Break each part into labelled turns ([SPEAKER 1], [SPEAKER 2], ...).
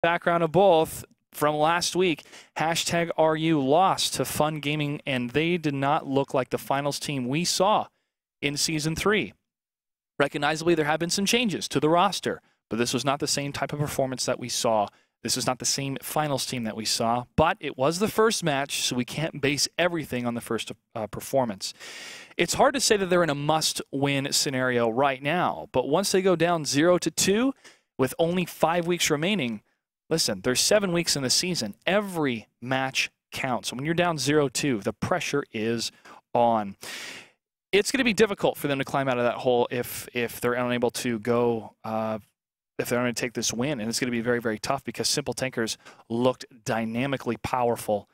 [SPEAKER 1] Background of both from last week, hashtag RU lost to Fun Gaming, and they did not look like the finals team we saw in Season 3. Recognizably, there have been some changes to the roster, but this was not the same type of performance that we saw. This is not the same finals team that we saw, but it was the first match, so we can't base everything on the first performance. It's hard to say that they're in a must-win scenario right now, but once they go down 0-2 with only 5 weeks remaining, listen, there's 7 weeks in the season. Every match counts. When you're down 0-2, the pressure is on. It's going to be difficult for them to climb out of that hole if they're unable to go if they're going to take this win, and it's going to be very, very tough because SimpleTankers looked dynamically powerful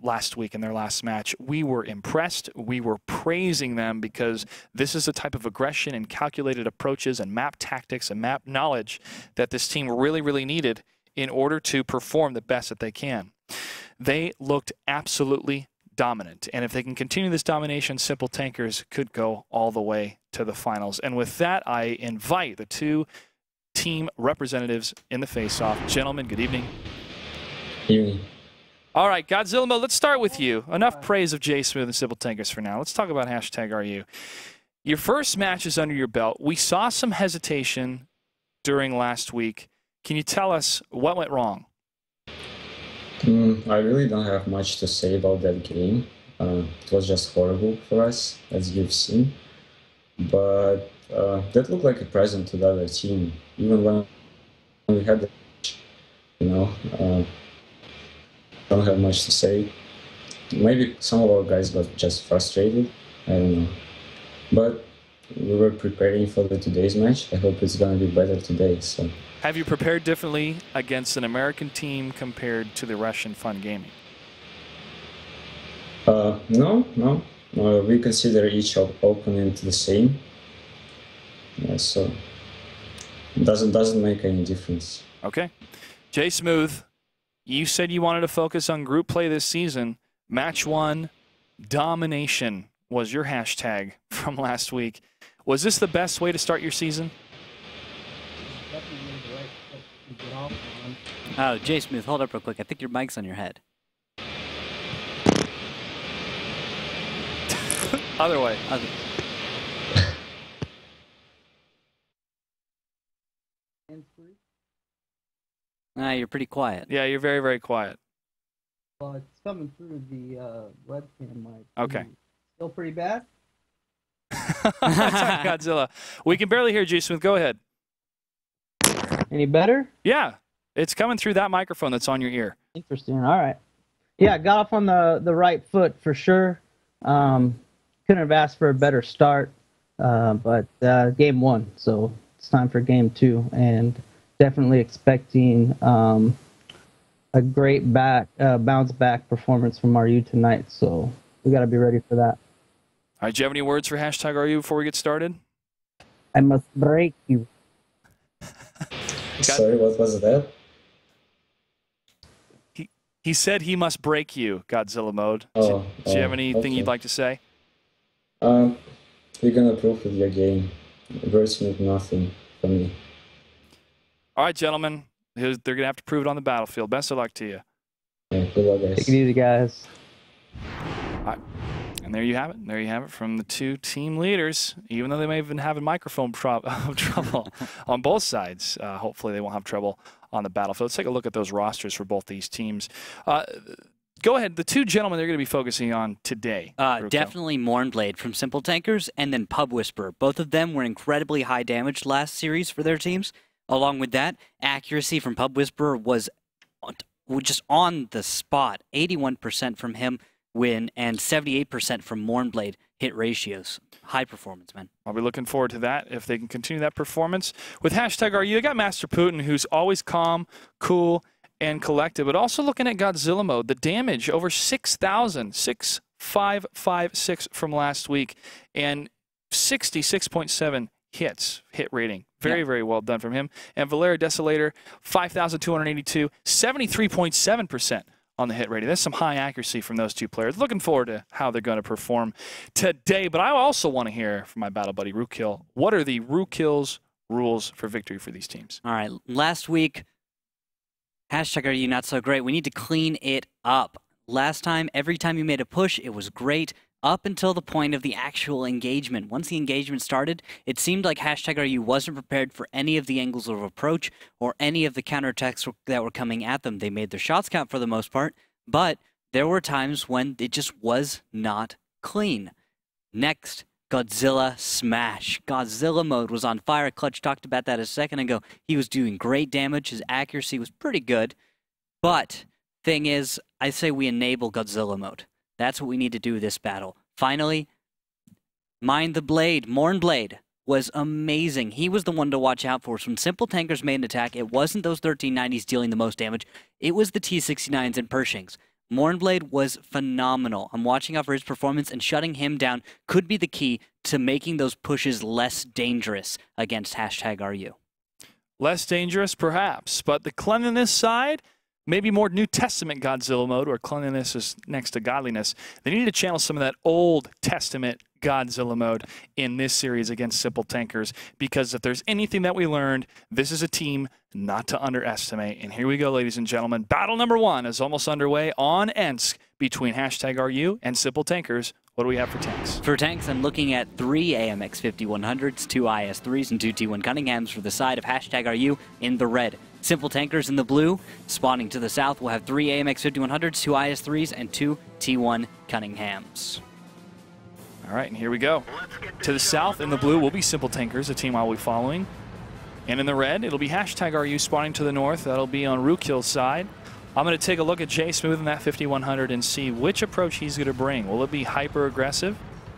[SPEAKER 1] last week in their last match. We were impressed. We were praising them because this is the type of aggression and calculated approaches and map tactics and map knowledge that this team really, really needed in order to perform the best that they can. They looked absolutely dominant, and if they can continue this domination, SimpleTankers could go all the way to the finals. And with that, I invite the two team representatives in the face-off. Gentlemen, good evening.
[SPEAKER 2] Evening.
[SPEAKER 1] All right, Godzilla Mode, let's start with you. Enough praise of J Smooth and SimpleTankers for now. Let's talk about hashtag RU. Your first match is under your belt. We saw some hesitation during last week. Can you tell us what went wrong?
[SPEAKER 2] I really don't have much to say about that game. It was just horrible for us, as you've seen. But that looked like a present to the other team. Even when we had the don't have much to say. Maybe some of our guys got just frustrated. I don't know. But we were preparing for today's match. I hope it's going to be better today. So.
[SPEAKER 1] Have you prepared differently against an American team compared to the Russian Fun Gaming?
[SPEAKER 2] No. We consider each opponent the same. Yeah, so it doesn't make any difference.
[SPEAKER 1] Okay. J Smooth, you said you wanted to focus on group play this season. Match 1, domination was your hashtag from last week. Was this the best way to start your season?
[SPEAKER 3] Oh, J Smooth, hold up real quick. I think your mic's on your head.
[SPEAKER 1] Other way.
[SPEAKER 3] You're pretty quiet.
[SPEAKER 1] Yeah, you're very, very quiet.
[SPEAKER 4] Well, it's coming through the webcam mic.
[SPEAKER 1] Okay.
[SPEAKER 4] Still pretty bad?
[SPEAKER 1] Godzilla. We can barely hear J Smooth. Go ahead.
[SPEAKER 4] Any better?
[SPEAKER 1] Yeah. It's coming through that microphone that's on your ear.
[SPEAKER 4] Interesting. All right. Yeah, got off on the right foot for sure. Couldn't have asked for a better start, but game 1, so it's time for game 2, and definitely expecting a great bounce back performance from RU tonight. So we got to be ready for that.
[SPEAKER 1] All right, do you have any words for hashtag RU before we get started?
[SPEAKER 4] I must break you.
[SPEAKER 2] Sorry, what was that?
[SPEAKER 1] He said he must break you, Godzilla Mode. Do you have anything you'd like to say?
[SPEAKER 2] You're gonna prove with your game. Words mean nothing for me.
[SPEAKER 1] All right, gentlemen. They're gonna have to prove it on the battlefield. Best of luck to you.
[SPEAKER 2] Yeah, good luck, guys.
[SPEAKER 4] Take it easy, guys.
[SPEAKER 1] All right. And there you have it. There you have it from the two team leaders. Even though they may have been having microphone trouble on both sides, hopefully they won't have trouble on the battlefield. Let's take a look at those rosters for both these teams. Go ahead. The two gentlemen they're going to be focusing on today.
[SPEAKER 3] Definitely Mournblade from SimpleTankers and then Pub Whisperer. Both of them were incredibly high damage last series for their teams. Along with that, accuracy from Pub Whisperer was just on the spot. 81% from him and 78% from Mournblade hit ratios. High performance, man.
[SPEAKER 1] I'll be looking forward to that if they can continue that performance. With hashtag RU, they got Master Putin, who's always calm, cool, and collected, but also looking at Godzilla Mode, the damage over 6,000, 6,556 from last week, and 66.7 hit rating. Very, very well done from him. And Valera Desolator, 5,282, 73.7% on the hit rating. That's some high accuracy from those two players. Looking forward to how they're going to perform today. But I also want to hear from my battle buddy, Rookkill. What are the Rookkill's rules for victory for these teams?
[SPEAKER 3] All right. Last week, Hashtag are you not so great? We need to clean it up. Last time, every time you made a push, it was great up until the point of the actual engagement. Once the engagement started, it seemed like Hashtag are you wasn't prepared for any of the angles of approach or any of the counterattacks that were coming at them. They made their shots count for the most part, but there were times when it just was not clean. Next, Godzilla Smash. Godzilla mode was on fire. Clutch talked about that a second ago. He was doing great damage. His accuracy was pretty good. But thing is, I say we enable Godzilla mode. That's what we need to do this battle. Finally, Mind the Blade. Mournblade was amazing. He was the one to watch out for. When SimpleTankers made an attack, it wasn't those 1390s dealing the most damage. It was the T69s and Pershings. Mournblade was phenomenal. I'm watching out for his performance, and shutting him down could be the key to making those pushes less dangerous against Hashtag RU.
[SPEAKER 1] Less dangerous, perhaps, but the cleanliness side, maybe more New Testament Godzilla mode, where cleanliness is next to godliness. They need to channel some of that Old Testament Godzilla mode in this series against SimpleTankers, because if there's anything that we learned, this is a team not to underestimate. And here we go, ladies and gentlemen. Battle number 1 is almost underway on Ensk between Hashtag RU and SimpleTankers. What do we have for tanks?
[SPEAKER 3] For tanks, I'm looking at 3 AMX 5100s, 2 IS-3s, and 2 T1 Cunninghams for the side of Hashtag RU in the red. SimpleTankers in the blue. Spawning to the south, we'll have 3 AMX 5100s, 2 IS-3s, and 2 T1 Cunninghams.
[SPEAKER 1] All right, and here we go. To the south in the blue will be SimpleTankers, a team I'll be following. And in the red, it'll be Hashtag RU spawning to the north. That'll be on Rookill's side. I'm going to take a look at Jay Smooth in that 5100 and see which approach he's going to bring. Will it be hyper-aggressive,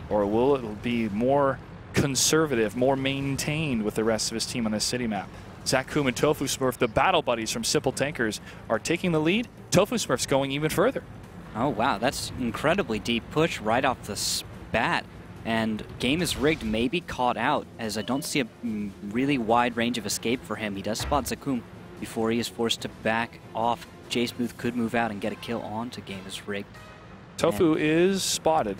[SPEAKER 1] or will it be more conservative, more maintained with the rest of his team on this city map? Zakum and Tofu Smurf, the battle buddies from SimpleTankers, are taking the lead. Tofu Smurf's going even further.
[SPEAKER 3] Oh, wow. That's incredibly deep push right off the bat. And Game is Rigged may be caught out, as I don't see a really wide range of escape for him. He does spot Zakum before he is forced to back off. Jay Smooth could move out and get a kill onto Game is Rigged.
[SPEAKER 1] Tofu is spotted.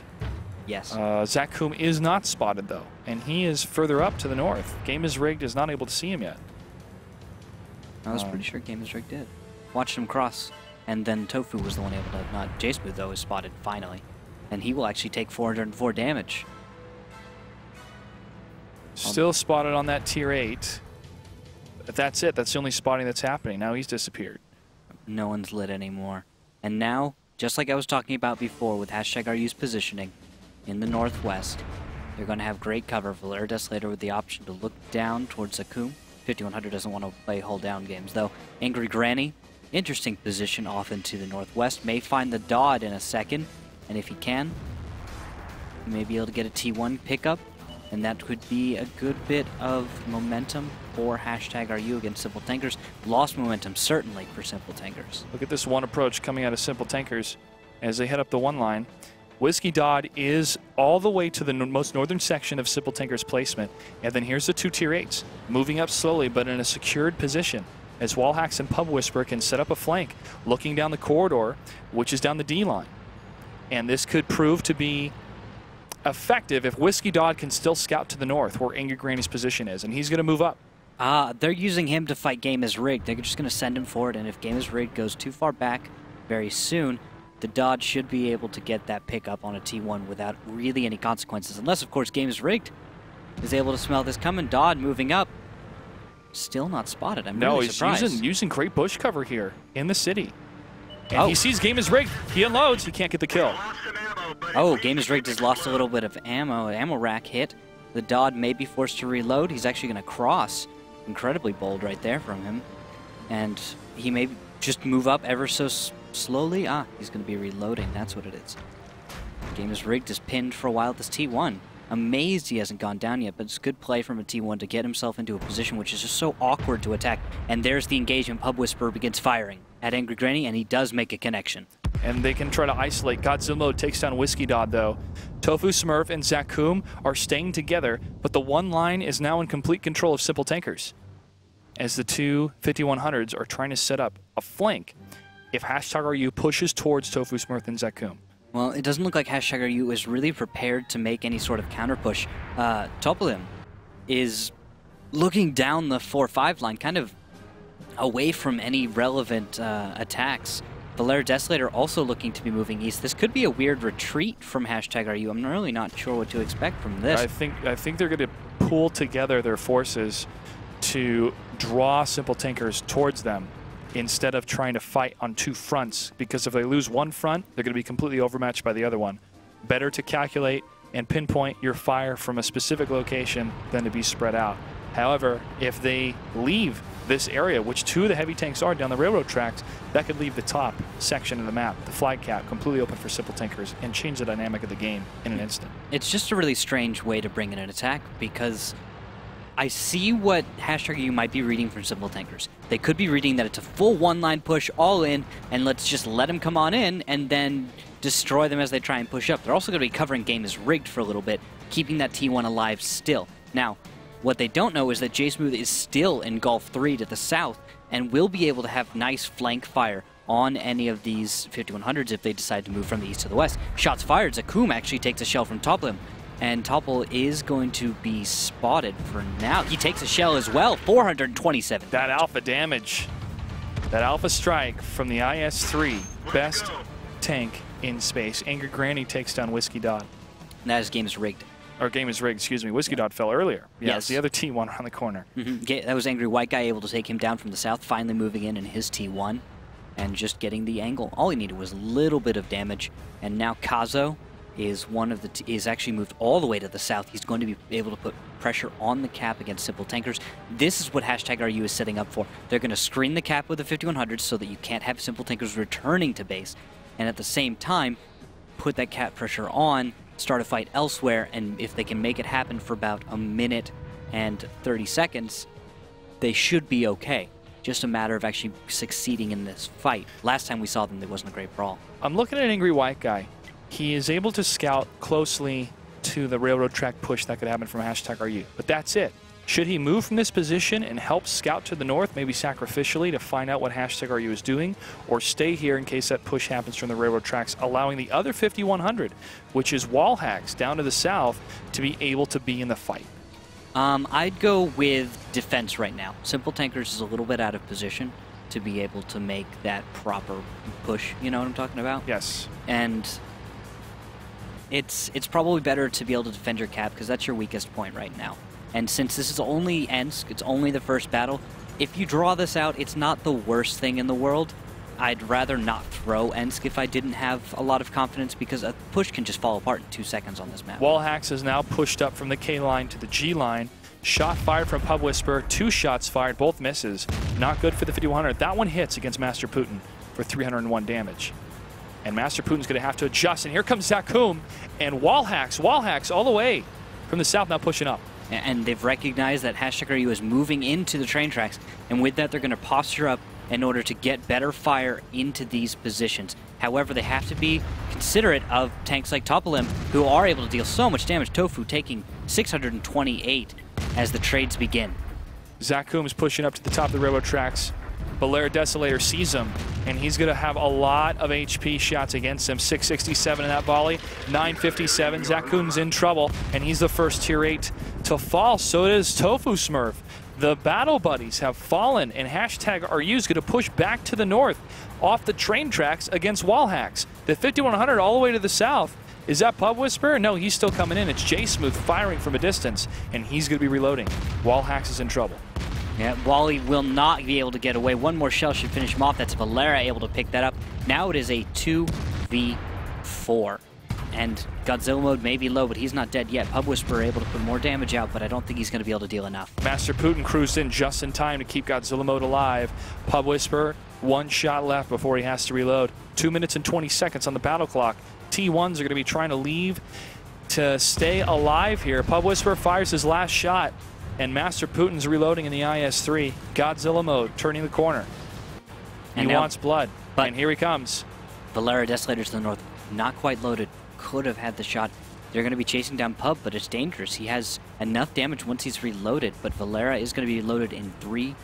[SPEAKER 3] Yes.
[SPEAKER 1] Zakum is not spotted, though, and he is further up to the north. Game is Rigged is not able to see him yet.
[SPEAKER 3] I was pretty sure Game is Rigged did. Watched him cross, and then Tofu was the one able to not. Jay Smooth, though, is spotted finally, and he will actually take 404 damage.
[SPEAKER 1] Still spotted on that tier 8. But that's it. That's the only spotting that's happening. Now he's disappeared.
[SPEAKER 3] No one's lit anymore. And now, just like I was talking about before with Hashtag RU's positioning in the northwest, they're going to have great cover. Valera Desolator with the option to look down towards Zakum. 5100 doesn't want to play hold down games, though. Angry Granny, interesting position off into the northwest. May find the Dodd in a second, and if he can, he may be able to get a T1 pickup, and that could be a good bit of momentum for Hashtag RU against SimpleTankers. Lost momentum, certainly, for SimpleTankers.
[SPEAKER 1] Look at this one approach coming out of SimpleTankers as they head up the one line. Whiskey Dodd is all the way to the most northern section of SimpleTankers placement. And then here's the 2 tier 8s, moving up slowly but in a secured position, as Wallhacks and Pub Whisperer can set up a flank, looking down the corridor, which is down the D line. And this could prove to be effective if Whiskey Dodd can still scout to the north, where Angry Granny's position is, and he's going to move up.
[SPEAKER 3] They're using him to fight Game is Rigged. They're just going to send him forward, and if Game is Rigged goes too far back very soon, the Dodd should be able to get that pickup on a T1 without really any consequences. Unless, of course, Game is Rigged is able to smell this coming. Dodd moving up. Still not spotted. I'm really surprised.
[SPEAKER 1] He's using great bush cover here in the city. And he sees Game is Rigged. He unloads. He can't get the kill.
[SPEAKER 3] Oh, Game is Rigged has lost a little bit of ammo. Ammo rack hit. The Dodd may be forced to reload. He's actually going to cross. Incredibly bold right there from him. And he may just move up ever so slowly. He's going to be reloading. That's what it is. Game is Rigged is pinned for a while at this T1. Amazed he hasn't gone down yet, but it's good play from a T1 to get himself into a position which is just so awkward to attack. And there's the engagement. Pub Whisperer begins firing at Angry Granny, and he does make a connection.
[SPEAKER 1] And they can try to isolate. Godzilla mode takes down Whiskey Dodd, though. Tofu Smurf and Zakum are staying together, but the one line is now in complete control of SimpleTankers, as the 2 5100s are trying to set up a flank if Hashtag RU pushes towards Tofu Smurf and Zakum.
[SPEAKER 3] Well, it doesn't look like Hashtag RU is really prepared to make any sort of counter push. Topolim is looking down the 4-5 line, kind of away from any relevant attacks. Valera Desolator also looking to be moving east. This could be a weird retreat from #RU. I'm really not sure what to expect from this.
[SPEAKER 1] I think they're going to pool together their forces to draw SimpleTankers towards them instead of trying to fight on two fronts, because if they lose one front, they're going to be completely overmatched by the other one. Better to calculate and pinpoint your fire from a specific location than to be spread out. However, if they leave this area, which two of the heavy tanks are down the railroad tracks, that could leave the top section of the map, the flag cap, completely open for SimpleTankers and change the dynamic of the game in an instant.
[SPEAKER 3] It's just a really strange way to bring in an attack, because I see what #U might be reading from SimpleTankers. They could be reading that it's a full one-line push all in, and let's just let them come on in and then destroy them as they try and push up. They're also going to be covering game as rigged for a little bit, keeping that T1 alive still. Now, what they don't know is that J-Smooth is still in Gulf 3 to the south and will be able to have nice flank fire on any of these 5100s if they decide to move from the east to the west. Shots fired. Zakum actually takes a shell from Topplim, and Topple is going to be spotted for now. He takes a shell as well, 427.
[SPEAKER 1] That alpha damage, that alpha strike from the IS-3, best tank in space. Angry Granny takes down Whiskey Dot.
[SPEAKER 3] Now his game is rigged.
[SPEAKER 1] Or game is rigged, excuse me. Whiskey Dot fell earlier.
[SPEAKER 3] Yes.
[SPEAKER 1] The other T1 around the corner.
[SPEAKER 3] That was Angry White Guy able to take him down from the south, finally moving in his T1 and just getting the angle. All he needed was a little bit of damage, and now Kazo is is actually moved all the way to the south. He's going to be able to put pressure on the cap against SimpleTankers. This is what #RU is setting up for. They're going to screen the cap with the 5100 so that you can't have SimpleTankers returning to base, and at the same time put that cap pressure on, start a fight elsewhere, and if they can make it happen for about a minute and 30 seconds, they should be okay. Just a matter of actually succeeding in this fight. Last time we saw them, there wasn't a great brawl.
[SPEAKER 1] I'm looking at Angry White Guy. He is able to scout closely to the railroad track push that could happen from #RU, but that's it. Should he move from this position and help scout to the north, maybe sacrificially, to find out what #RU is doing, or stay here in case that push happens from the railroad tracks, allowing the other 5100, which is wall hacks down to the south, to be able to be in the fight?
[SPEAKER 3] I'd go with defense right now. SimpleTankers is a little bit out of position to be able to make that proper push. You know what I'm talking about?
[SPEAKER 1] Yes.
[SPEAKER 3] And it's probably better to be able to defend your cap, because that's your weakest point right now. And since this is only Ensk, it's only the first battle, if you draw this out, it's not the worst thing in the world. I'd rather not throw Ensk if I didn't have a lot of confidence, because a push can just fall apart in 2 seconds on this map.
[SPEAKER 1] Wallhacks is now pushed up from the K line to the G line. Shot fired from Pub Whisper, 2 shots fired, both misses. Not good for the 5100. That one hits against Master Putin for 301 damage. And Master Putin's going to have to adjust, and here comes Zakum, and Wallhacks all the way from the south, now pushing up.
[SPEAKER 3] And they've recognized that #RU is moving into the train tracks, and with that they're going to posture up in order to get better fire into these positions. However, they have to be considerate of tanks like Topolim, who are able to deal so much damage. Tofu taking 628 as the trades begin.
[SPEAKER 1] Zakum is pushing up to the top of the railroad tracks. Valera Desolator sees him, and he's going to have a lot of HP shots against him. 667 in that volley, 957. Zakum's in trouble, and he's the first tier 8 to fall. So does Tofu Smurf. The battle buddies have fallen, and #RU is going to push back to the north off the train tracks against Wallhacks. The 5100 all the way to the south. Is that Pub Whisper? No, he's still coming in. It's J-Smooth firing from a distance, and he's going to be reloading. Wallhacks is in trouble.
[SPEAKER 3] Yeah, Wally will not be able to get away. One more shell should finish him off. That's Valera able to pick that up. Now it is a 2v4. And Godzilla mode may be low, but he's not dead yet. Pub Whisperer able to put more damage out, but I don't think he's going to be able to deal enough.
[SPEAKER 1] Master Putin cruised in just in time to keep Godzilla mode alive. Pub Whisperer, 1 shot left before he has to reload. 2 minutes and 20 seconds on the battle clock. T1s are going to be trying to leave to stay alive here. Pub Whisperer fires his last shot, and Master Putin's reloading in the IS-3. Godzilla mode, turning the corner. He wants blood, and here he comes.
[SPEAKER 3] Valera Desolator to the north, not quite loaded. Could have had the shot. They're going to be chasing down Pub, but it's dangerous. He has enough damage once he's reloaded, but Valera is going to be loaded in 3,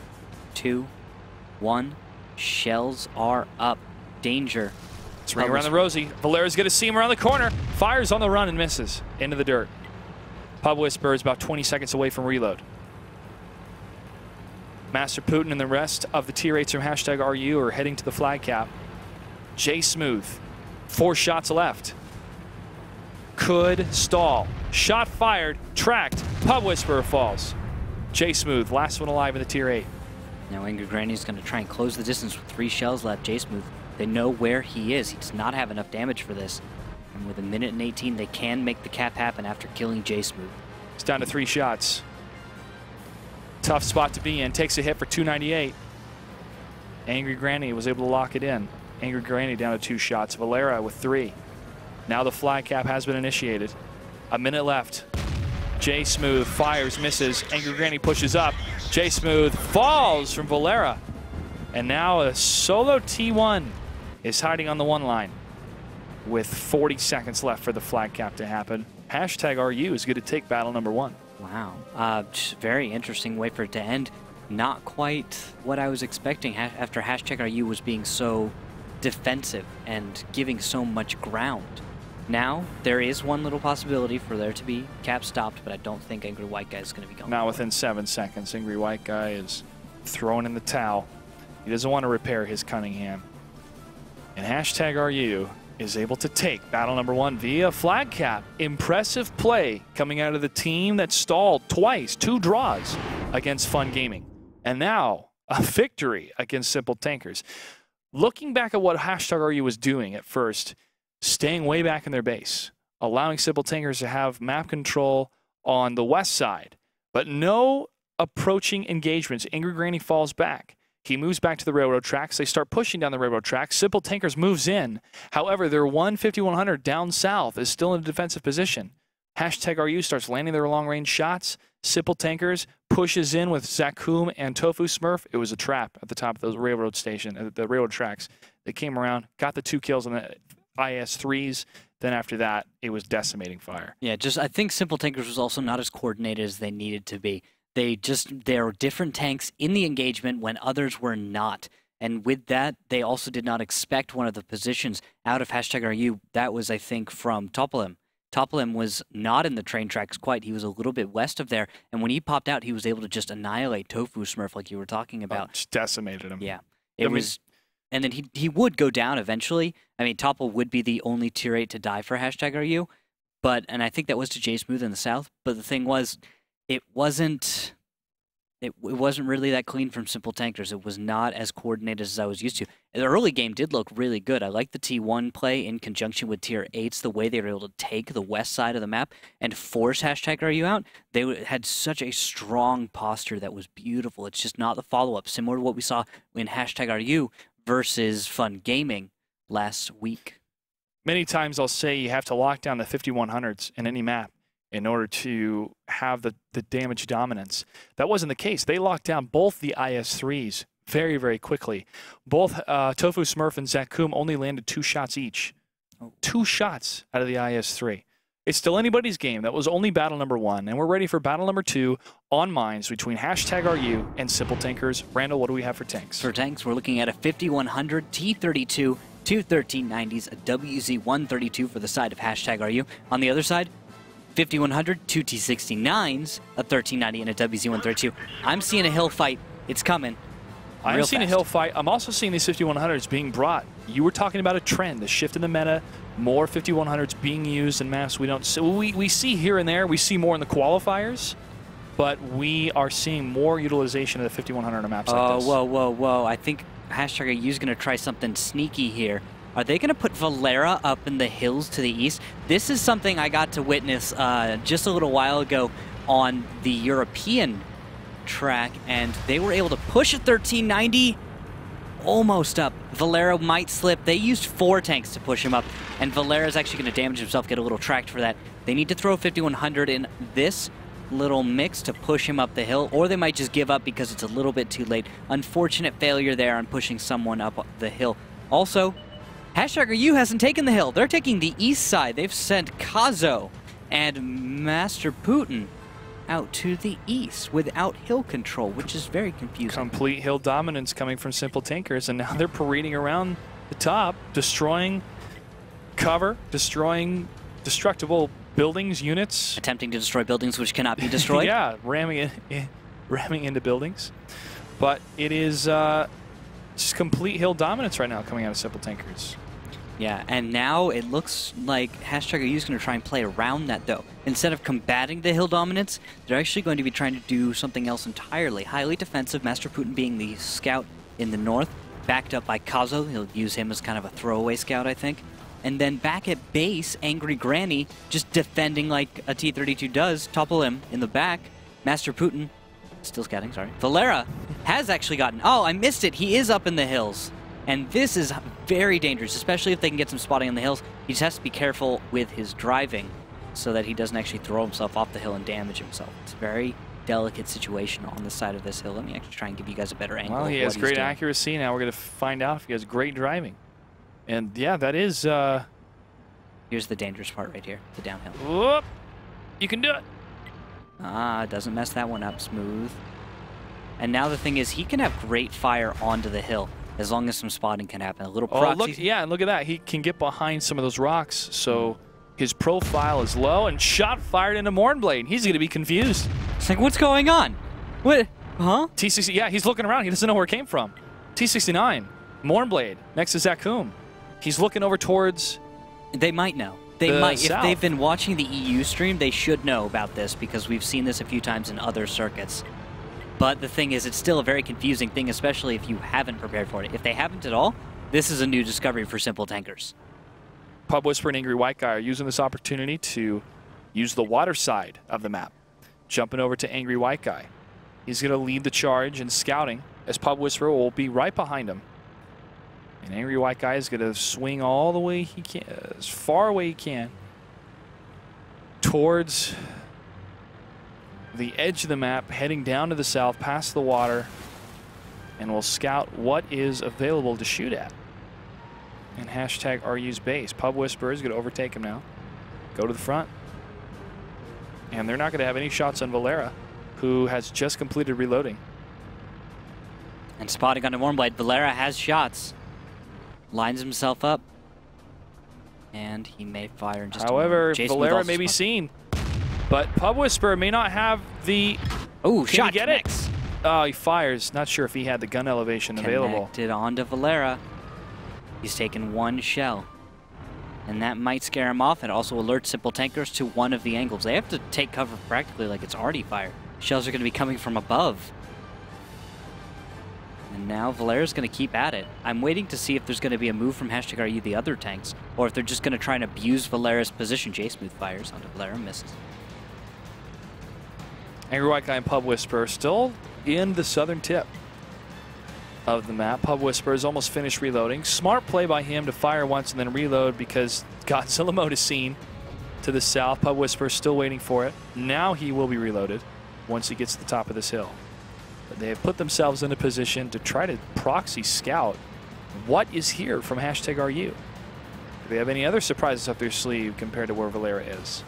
[SPEAKER 3] 2, 1. Shells are up. Danger.
[SPEAKER 1] Swing around the Rosie. Valera's going to see him around the corner. Fires on the run and misses into the dirt. Pub Whisperer is about 20 seconds away from reload. Master Putin and the rest of the tier 8s from #RU are heading to the flag cap. J Smooth, 4 shots left. Could stall. Shot fired, tracked. Pub Whisperer falls. J Smooth, last one alive in the tier 8.
[SPEAKER 3] Now Angry Granny's going to try and close the distance with 3 shells left. J Smooth, they know where he is. He does not have enough damage for this. And with 1:18, they can make the cap happen after killing J Smooth.
[SPEAKER 1] It's down to 3 shots. Tough spot to be in. Takes a hit for 298. Angry Granny was able to lock it in. Angry Granny down to 2 shots. Valera with 3. Now the flag cap has been initiated. A minute left. J Smooth fires, misses. Angry Granny pushes up. J Smooth falls from Valera. And now a solo T1 is hiding on the 1 line with 40 seconds left for the flag cap to happen. #RU is going to take battle number 1.
[SPEAKER 3] Wow. Just very interesting way for it to end. Not quite what I was expecting after #RU was being so defensive and giving so much ground. Now, there is one little possibility for there to be cap stopped, but I don't think Angry White Guy is going to be going.
[SPEAKER 1] Now within 7 seconds, Angry White Guy is throwing in the towel. He doesn't want to repair his Cunningham. And #RU is able to take battle number 1 via flag cap. Impressive play coming out of the team that stalled twice, 2 draws against Fun Gaming. And now a victory against SimpleTankers. Looking back at what #RU was doing at first, staying way back in their base, allowing SimpleTankers to have map control on the west side, but no approaching engagements. Angry Granny falls back. He moves back to the railroad tracks. They start pushing down the railroad tracks. SimpleTankers moves in. However, their 5100 down south is still in a defensive position. #RU starts landing their long-range shots. SimpleTankers pushes in with Zakum and Tofu Smurf. It was a trap at the top of the railroad station, at the railroad tracks. They came around, got the 2 kills on the IS-3s. Then after that, it was decimating fire.
[SPEAKER 3] Yeah, I think SimpleTankers was also not as coordinated as they needed to be. There were different tanks in the engagement when others were not. And with that, they also did not expect one of the positions out of #RU. That was, I think, from Topolim. Topolim was not in the train tracks quite. He was a little bit west of there. And when he popped out, he was able to just annihilate Tofu Smurf like you were talking about.
[SPEAKER 1] Just decimated him.
[SPEAKER 3] Yeah. And then he would go down eventually. I mean, Topple would be the only tier 8 to die for #RU. And I think that was to J Smooth in the south. But the thing was, it wasn't really that clean from SimpleTankers. It was not as coordinated as I was used to. The early game did look really good. I liked the T1 play in conjunction with tier 8s, the way they were able to take the west side of the map and force #RU out. They had such a strong posture that was beautiful. It's just not the follow-up, similar to what we saw in #RU versus Fun Gaming last week.
[SPEAKER 1] Many times I'll say you have to lock down the 5100s in any map in order to have the damage dominance. That wasn't the case. They locked down both the IS-3s very, very quickly. Both Tofu Smurf and Zakum only landed 2 shots each. 2 shots out of the IS-3. It's still anybody's game. That was only battle number 1, and we're ready for battle number 2 on mines between #RU and SimpleTankers. Randall, what do we have for tanks?
[SPEAKER 3] For tanks, we're looking at a 5100 T32, 2 1390s, a WZ-132 for the side of #RU. On the other side, 5100, 2 T69s, a 1390, and a WZ-132. I'm seeing a hill fight. It's coming.
[SPEAKER 1] I'm seeing a hill fight. I'm also seeing these 5100s being brought. You were talking about a trend, the shift in the meta, more 5100s being used in maps we don't see. We see here and there. We see more in the qualifiers, but we are seeing more utilization of the 5100 in maps like this.
[SPEAKER 3] Whoa. I think #RU is going to try something sneaky here. Are they going to put Valera up in the hills to the east? This is something I got to witness just a little while ago on the European track, and they were able to push a 1390 almost up. Valera might slip. They used 4 tanks to push him up, and Valera's actually going to damage himself, get a little tracked for that. They need to throw 5100 in this little mix to push him up the hill, or they might just give up because it's a little bit too late. Unfortunate failure there on pushing someone up the hill. Also, #RU hasn't taken the hill. They're taking the east side. They've sent Kazo and Master Putin out to the east without hill control, which is very confusing.
[SPEAKER 1] Complete hill dominance coming from SimpleTankers, and now they're parading around the top, destroying cover, destroying destructible buildings, units.
[SPEAKER 3] Attempting to destroy buildings which cannot be destroyed.
[SPEAKER 1] Yeah, ramming into buildings. But it is just complete hill dominance right now coming out of SimpleTankers.
[SPEAKER 3] Yeah, and now it looks like #RU is going to try and play around that, though. Instead of combating the hill dominance, they're actually going to be trying to do something else entirely. Highly defensive, Master Putin being the scout in the north, backed up by Kazo. He'll use him as kind of a throwaway scout, I think. And then back at base, Angry Granny just defending like a T-32 does, topple him in the back. Master Putin, still scouting, sorry. Valera has actually gotten, oh, I missed it. He is up in the hills. And this is very dangerous, especially if they can get some spotting on the hills. He just has to be careful with his driving so that he doesn't actually throw himself off the hill and damage himself. It's a very delicate situation on the side of this hill. Let me actually try and give you guys a better angle.
[SPEAKER 1] Well, he
[SPEAKER 3] of
[SPEAKER 1] has
[SPEAKER 3] what
[SPEAKER 1] great
[SPEAKER 3] he's doing.
[SPEAKER 1] accuracy. Now we're going to find out if he has great driving. And yeah, that is...
[SPEAKER 3] Here's the dangerous part right here, the downhill.
[SPEAKER 1] Whoop! You can do it.
[SPEAKER 3] Ah, doesn't mess that one up. Smooth. And now the thing is, he can have great fire onto the hill as long as some spotting can happen. A little proxy.
[SPEAKER 1] Oh, look, yeah, and look at that. He can get behind some of those rocks, so his profile is low, and shot fired into Mornblade. He's going to be confused.
[SPEAKER 3] It's like, what's going on? What? Huh?
[SPEAKER 1] T60, yeah, he's looking around. He doesn't know where it came from. T69, Mornblade, next to Zakum. He's looking over towards...
[SPEAKER 3] They might know. They might.
[SPEAKER 1] south.
[SPEAKER 3] If they've been watching the EU stream, they should know about this because we've seen this a few times in other circuits. But the thing is, it's still a very confusing thing, especially if you haven't prepared for it. If they haven't at all, this is a new discovery for SimpleTankers.
[SPEAKER 1] Pub Whisper and Angry White Guy are using this opportunity to use the water side of the map. Jumping over to Angry White Guy. He's going to lead the charge in scouting, as Pub Whisperer will be right behind him. And Angry White Guy is going to swing all the way he can, as far away he can, towards the edge of the map, heading down to the south, past the water, and will scout what is available to shoot at. And #RU's base. Pub Whisperer is going to overtake him now. Go to the front. And they're not going to have any shots on Valera, who has just completed reloading.
[SPEAKER 3] And spotting onto Warmblade, Valera has shots. Lines himself up. And he may fire in just
[SPEAKER 1] However,
[SPEAKER 3] a moment.
[SPEAKER 1] Valera may be seen. But Pub Whisperer may not have the...
[SPEAKER 3] Oh,
[SPEAKER 1] Can
[SPEAKER 3] shot
[SPEAKER 1] he get it?
[SPEAKER 3] connects.
[SPEAKER 1] Oh, he fires. Not sure if he had the gun elevation available.
[SPEAKER 3] Connected onto Valera. He's taken one shell. And that might scare him off. It also alerts SimpleTankers to one of the angles. They have to take cover practically like it's already fire. Shells are going to be coming from above. And now Valera's going to keep at it. I'm waiting to see if there's going to be a move from #RU the other tanks, or if they're just going to try and abuse Valera's position. J-Smooth fires onto Valera, misses.
[SPEAKER 1] Angry White Guy and Pub Whisperer still in the southern tip of the map. Pub Whisperer is almost finished reloading. Smart play by him to fire once and then reload because Godzilla mode is seen to the south. Pub Whisperer is still waiting for it. Now he will be reloaded once he gets to the top of this hill. But they have put themselves in a position to try to proxy scout what is here from #RU. Do they have any other surprises up their sleeve compared to where Valera is?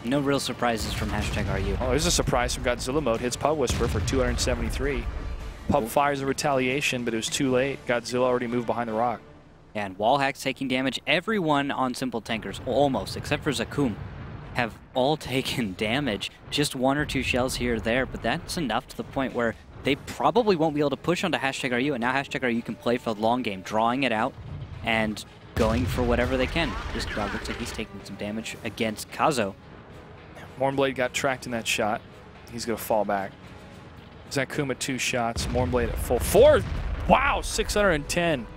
[SPEAKER 3] No real surprises from #RU.
[SPEAKER 1] Oh, there's a surprise from Godzilla mode. Hits Pub Whisperer for 273. Pub fires a retaliation, but it was too late. Godzilla already moved behind the rock.
[SPEAKER 3] And Wallhack's taking damage. Everyone on SimpleTankers, almost, except for Zakum, have all taken damage. Just one or two shells here or there, but that's enough to the point where they probably won't be able to push onto #RU, and now #RU can play for the long game, drawing it out and going for whatever they can. This dog looks like he's taking some damage against Kazo.
[SPEAKER 1] Mornblade got tracked in that shot. He's going to fall back. Zakum at 2 shots. Mornblade at full 4. Wow, 610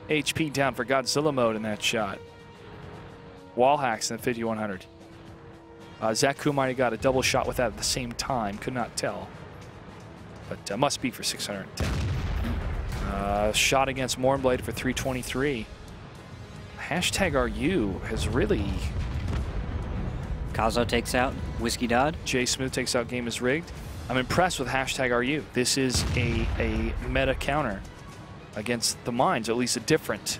[SPEAKER 1] HP down for Godzilla mode in that shot. Wall hacks in 5100. Zakum might have got a double shot with that at the same time. Could not tell. But must be for 610. Shot against Mornblade for 323. #RU has really...
[SPEAKER 3] Kazo takes out Whiskey Dodd.
[SPEAKER 1] J-Smooth takes out Game is Rigged. I'm impressed with #RU. This is a meta counter against the mines, or at least a different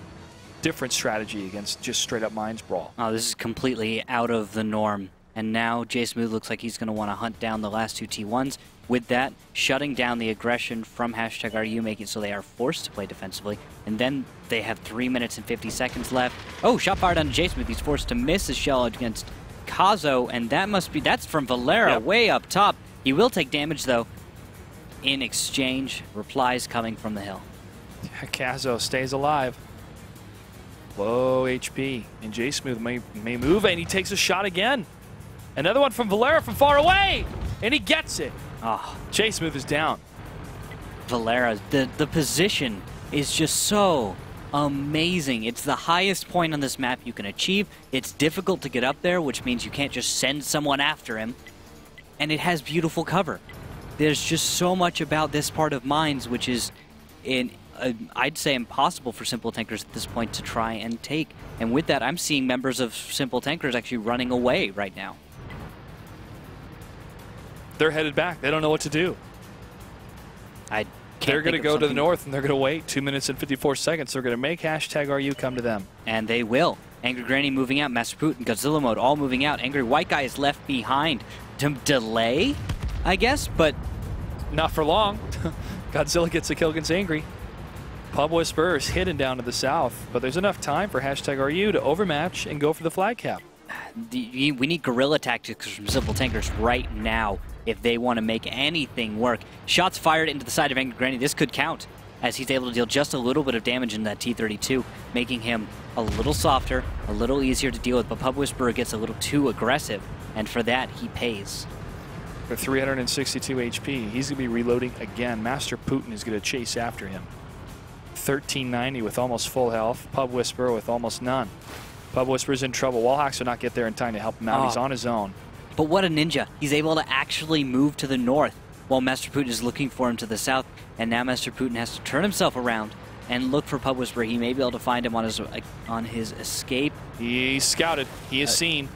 [SPEAKER 1] strategy against just straight up mines brawl.
[SPEAKER 3] Oh, this is completely out of the norm. And now J-Smooth looks like he's going to want to hunt down the last 2 T1s. With that, shutting down the aggression from #RU, making it so they are forced to play defensively. And then they have 3 minutes and 50 seconds left. Oh, shot fired on J-Smooth. He's forced to miss his shell against Kazo, and that's from Valera way up top. He will take damage, though. in exchange, replies coming from the hill.
[SPEAKER 1] Kazo stays alive. Low HP. And J Smooth may move, and he takes a shot again. Another one from Valera from far away, and he gets it.
[SPEAKER 3] Oh,
[SPEAKER 1] J Smooth is down.
[SPEAKER 3] Valera, the position is just so amazing. It's the highest point on this map you can achieve. It's difficult to get up there, which means you can't just send someone after him. And it has beautiful cover. There's just so much about this part of Mines, which is, I'd say, impossible for SimpleTankers at this point to try and take. And with that, I'm seeing members of SimpleTankers actually running away right now.
[SPEAKER 1] They're headed back. They don't know what to do. They're going to go to the north, and they're going to wait 2 minutes and 54 seconds. They're going to make #RU come to them.
[SPEAKER 3] And they will. Angry Granny moving out, Master Putin, Godzilla mode, all moving out. Angry White Guy is left behind to delay, I guess, but
[SPEAKER 1] not for long. Godzilla gets a kill against Angry. Pub Whisperer is hidden down to the south, but there's enough time for #RU to overmatch and go for the flag cap.
[SPEAKER 3] We need guerrilla tactics from SimpleTankers right now if they want to make anything work. Shots fired into the side of Angry Granny. This could count, as he's able to deal just a little bit of damage in that T-32, making him a little softer, a little easier to deal with. But Pub Whisperer gets a little too aggressive, and for that, he pays.
[SPEAKER 1] For 362 HP, he's going to be reloading again. Master Putin is going to chase after him. 1390 with almost full health. Pub Whisperer with almost none. Pub Whisperer's in trouble. Wallhacks will not get there in time to help him out. He's on his own.
[SPEAKER 3] But what a ninja. He's able to actually move to the north while Master Putin is looking for him to the south. And now Master Putin has to turn himself around and look for Pub Whisperer. He may be able to find him on his escape.
[SPEAKER 1] He's scouted. He is seen.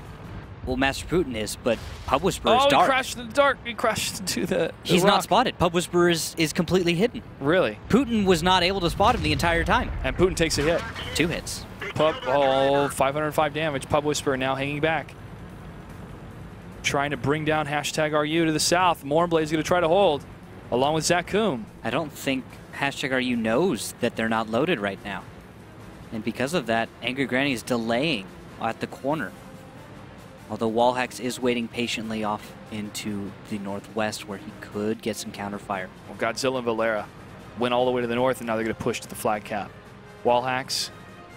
[SPEAKER 3] Well, Master Putin is, but Pub Whisperer is dark.
[SPEAKER 1] Oh, he crashed in the dark. He crashed into the
[SPEAKER 3] He's
[SPEAKER 1] rock.
[SPEAKER 3] not spotted. Pub Whisperer is completely hidden.
[SPEAKER 1] Really?
[SPEAKER 3] Putin was not able to spot him the entire time.
[SPEAKER 1] And Putin takes a hit.
[SPEAKER 3] 2 hits.
[SPEAKER 1] 505 damage. Pub Whisperer now hanging back. Trying to bring down #RU to the south. Mournblade's going to try to hold, along with Zakum.
[SPEAKER 3] I don't think #RU knows that they're not loaded right now. And because of that, Angry Granny is delaying at the corner. Although Wallhacks is waiting patiently off into the northwest where he could get some counterfire.
[SPEAKER 1] Well, Godzilla and Valera went all the way to the north, and now they're going to push to the flag cap. Wallhacks,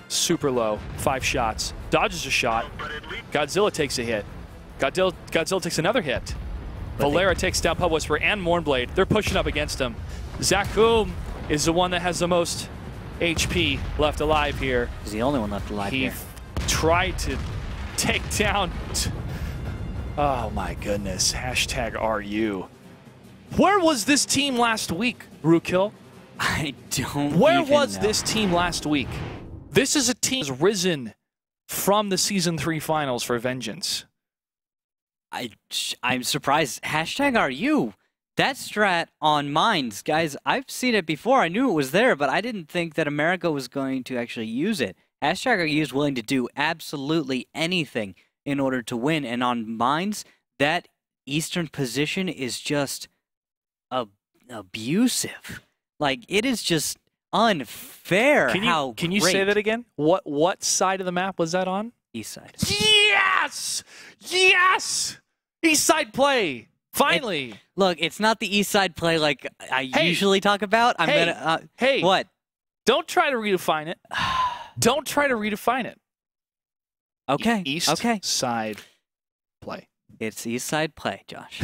[SPEAKER 1] super low, 5 shots. Dodges a shot. Godzilla takes a hit. Godzilla takes another hit. Valera takes down Pub Whisperer and Mournblade. They're pushing up against him. Zakum is the one that has the most HP left alive here.
[SPEAKER 3] He's the only one left alive here.
[SPEAKER 1] He tried to take down... Oh my goodness, #RU. Where was this team last week, Rookhill?
[SPEAKER 3] I don't
[SPEAKER 1] Where
[SPEAKER 3] even
[SPEAKER 1] was
[SPEAKER 3] know.
[SPEAKER 1] this team last week? This is a team that's risen from the Season 3 finals for vengeance.
[SPEAKER 3] I'm surprised. #RU. That strat on Mines, guys, I've seen it before. I knew it was there, but I didn't think that America was going to actually use it. #RU is willing to do absolutely anything in order to win. And on Mines, that eastern position is just abusive. Like, it is just unfair.
[SPEAKER 1] Can you say that again? What side of the map was that on?
[SPEAKER 3] East side.
[SPEAKER 1] Yes! Yes! East side play. Finally.
[SPEAKER 3] Look, it's not the east side play like I usually talk about.
[SPEAKER 1] Hey.
[SPEAKER 3] What?
[SPEAKER 1] Don't try to redefine it. Don't try to redefine it.
[SPEAKER 3] Okay.
[SPEAKER 1] East side play.
[SPEAKER 3] It's east side play, Josh.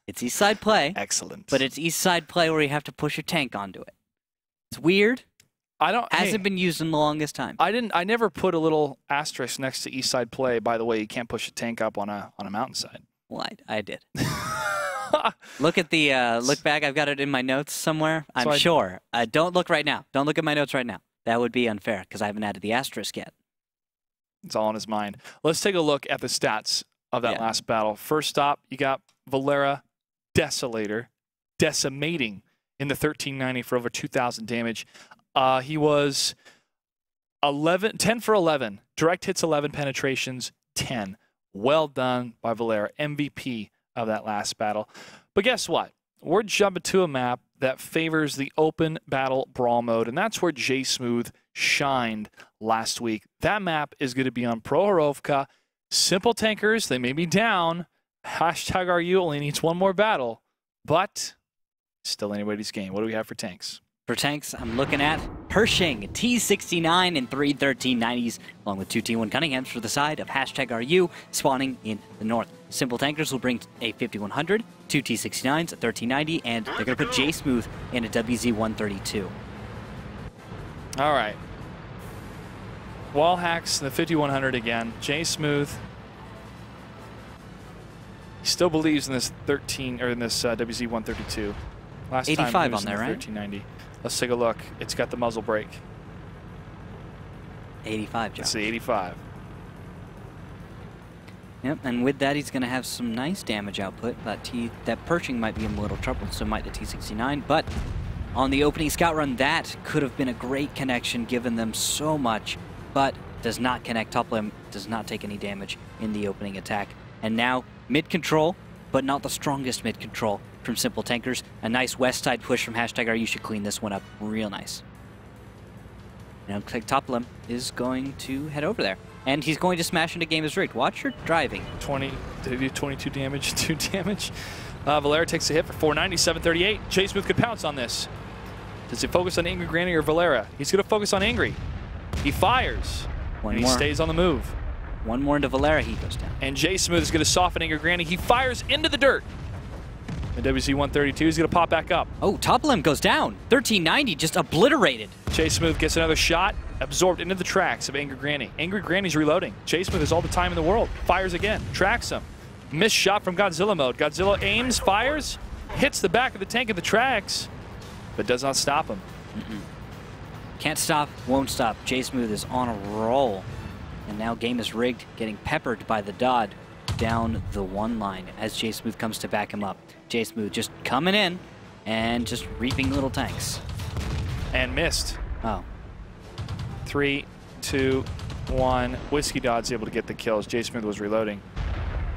[SPEAKER 3] It's east side play.
[SPEAKER 1] Excellent.
[SPEAKER 3] But it's east side play where you have to push a tank onto it. It's weird. Hasn't been used in the longest time.
[SPEAKER 1] I never put a little asterisk next to east side play. By the way, you can't push a tank up on a mountainside.
[SPEAKER 3] Well, I did. Look at the look back. I've got it in my notes somewhere. I'm sure. Don't look right now. Don't look at my notes right now. That would be unfair because I haven't added the asterisk yet.
[SPEAKER 1] It's all on his mind. Let's take a look at the stats of that last battle. First stop, you got Valera Desolator decimating in the 1390 for over 2,000 damage. He was 10 for 11. Direct hits 11, penetrations 10. Well done by Valera, MVP of that last battle. But guess what? We're jumping to a map that favors the open battle brawl mode, and that's where J Smooth shined last week. That map is going to be on Pro Horovka. SimpleTankers, they may be down. #RU only needs one more battle, but Still anybody's game. What do we have for tanks?
[SPEAKER 3] For tanks, I'm looking at Pershing, T69 and 3 1390s, along with 2 T1 Cunninghams for the side of #RU, spawning in the north. Simple Tankers will bring a 5100, 2 T69s, a 1390, and they're going to put J Smooth in a WZ132.
[SPEAKER 1] All right. Wall hacks the 5100 again. J Smooth. He still believes in this WZ132. Last
[SPEAKER 3] 85
[SPEAKER 1] time he was
[SPEAKER 3] on there,
[SPEAKER 1] in the
[SPEAKER 3] right?
[SPEAKER 1] 1390. Let's take a look. It's got the muzzle brake.
[SPEAKER 3] 85, Josh.
[SPEAKER 1] It's the 85.
[SPEAKER 3] Yep, and with that, he's going to have some nice damage output. That Pershing might be in a little trouble, so might the T69. But on the opening scout run, that could have been a great connection, given them so much, but does not connect. Top limb does not take any damage in the opening attack. And now, mid-control, but not the strongest mid-control from Simple Tankers. A nice west side push from #RU should clean this one up real nice. Now, looks like Top limb is going to head over there. And he's going to smash into game is rigged. Watch your driving.
[SPEAKER 1] 20, did he do 22 damage, 2 damage? Valera takes a hit for 490, 738. J Smooth could pounce on this. Does he focus on Angry Granny or Valera? He's going to focus on Angry. He fires.
[SPEAKER 3] One
[SPEAKER 1] and
[SPEAKER 3] more.
[SPEAKER 1] He stays on the move.
[SPEAKER 3] One more into Valera, he goes down.
[SPEAKER 1] And J Smooth is going to soften Angry Granny. He fires into the dirt. The WZ-132 is going to pop back up.
[SPEAKER 3] Oh, Top limb goes down. 1390 just obliterated.
[SPEAKER 1] J Smooth gets another shot, absorbed into the tracks of Angry Granny. Angry Granny's reloading. J Smooth has all the time in the world. Fires again, tracks him. Missed shot from Godzilla mode. Godzilla aims, fires, hits the back of the tank of the tracks, but does not stop him.
[SPEAKER 3] Can't stop, won't stop. J Smooth is on a roll. And now game is rigged, getting peppered by the Dodd down the one line as J Smooth comes to back him up. J Smooth just coming in and just reaping little tanks.
[SPEAKER 1] And missed.
[SPEAKER 3] Oh.
[SPEAKER 1] 3, 2, 1. Whiskey Dodd's able to get the kills. J Smooth was reloading.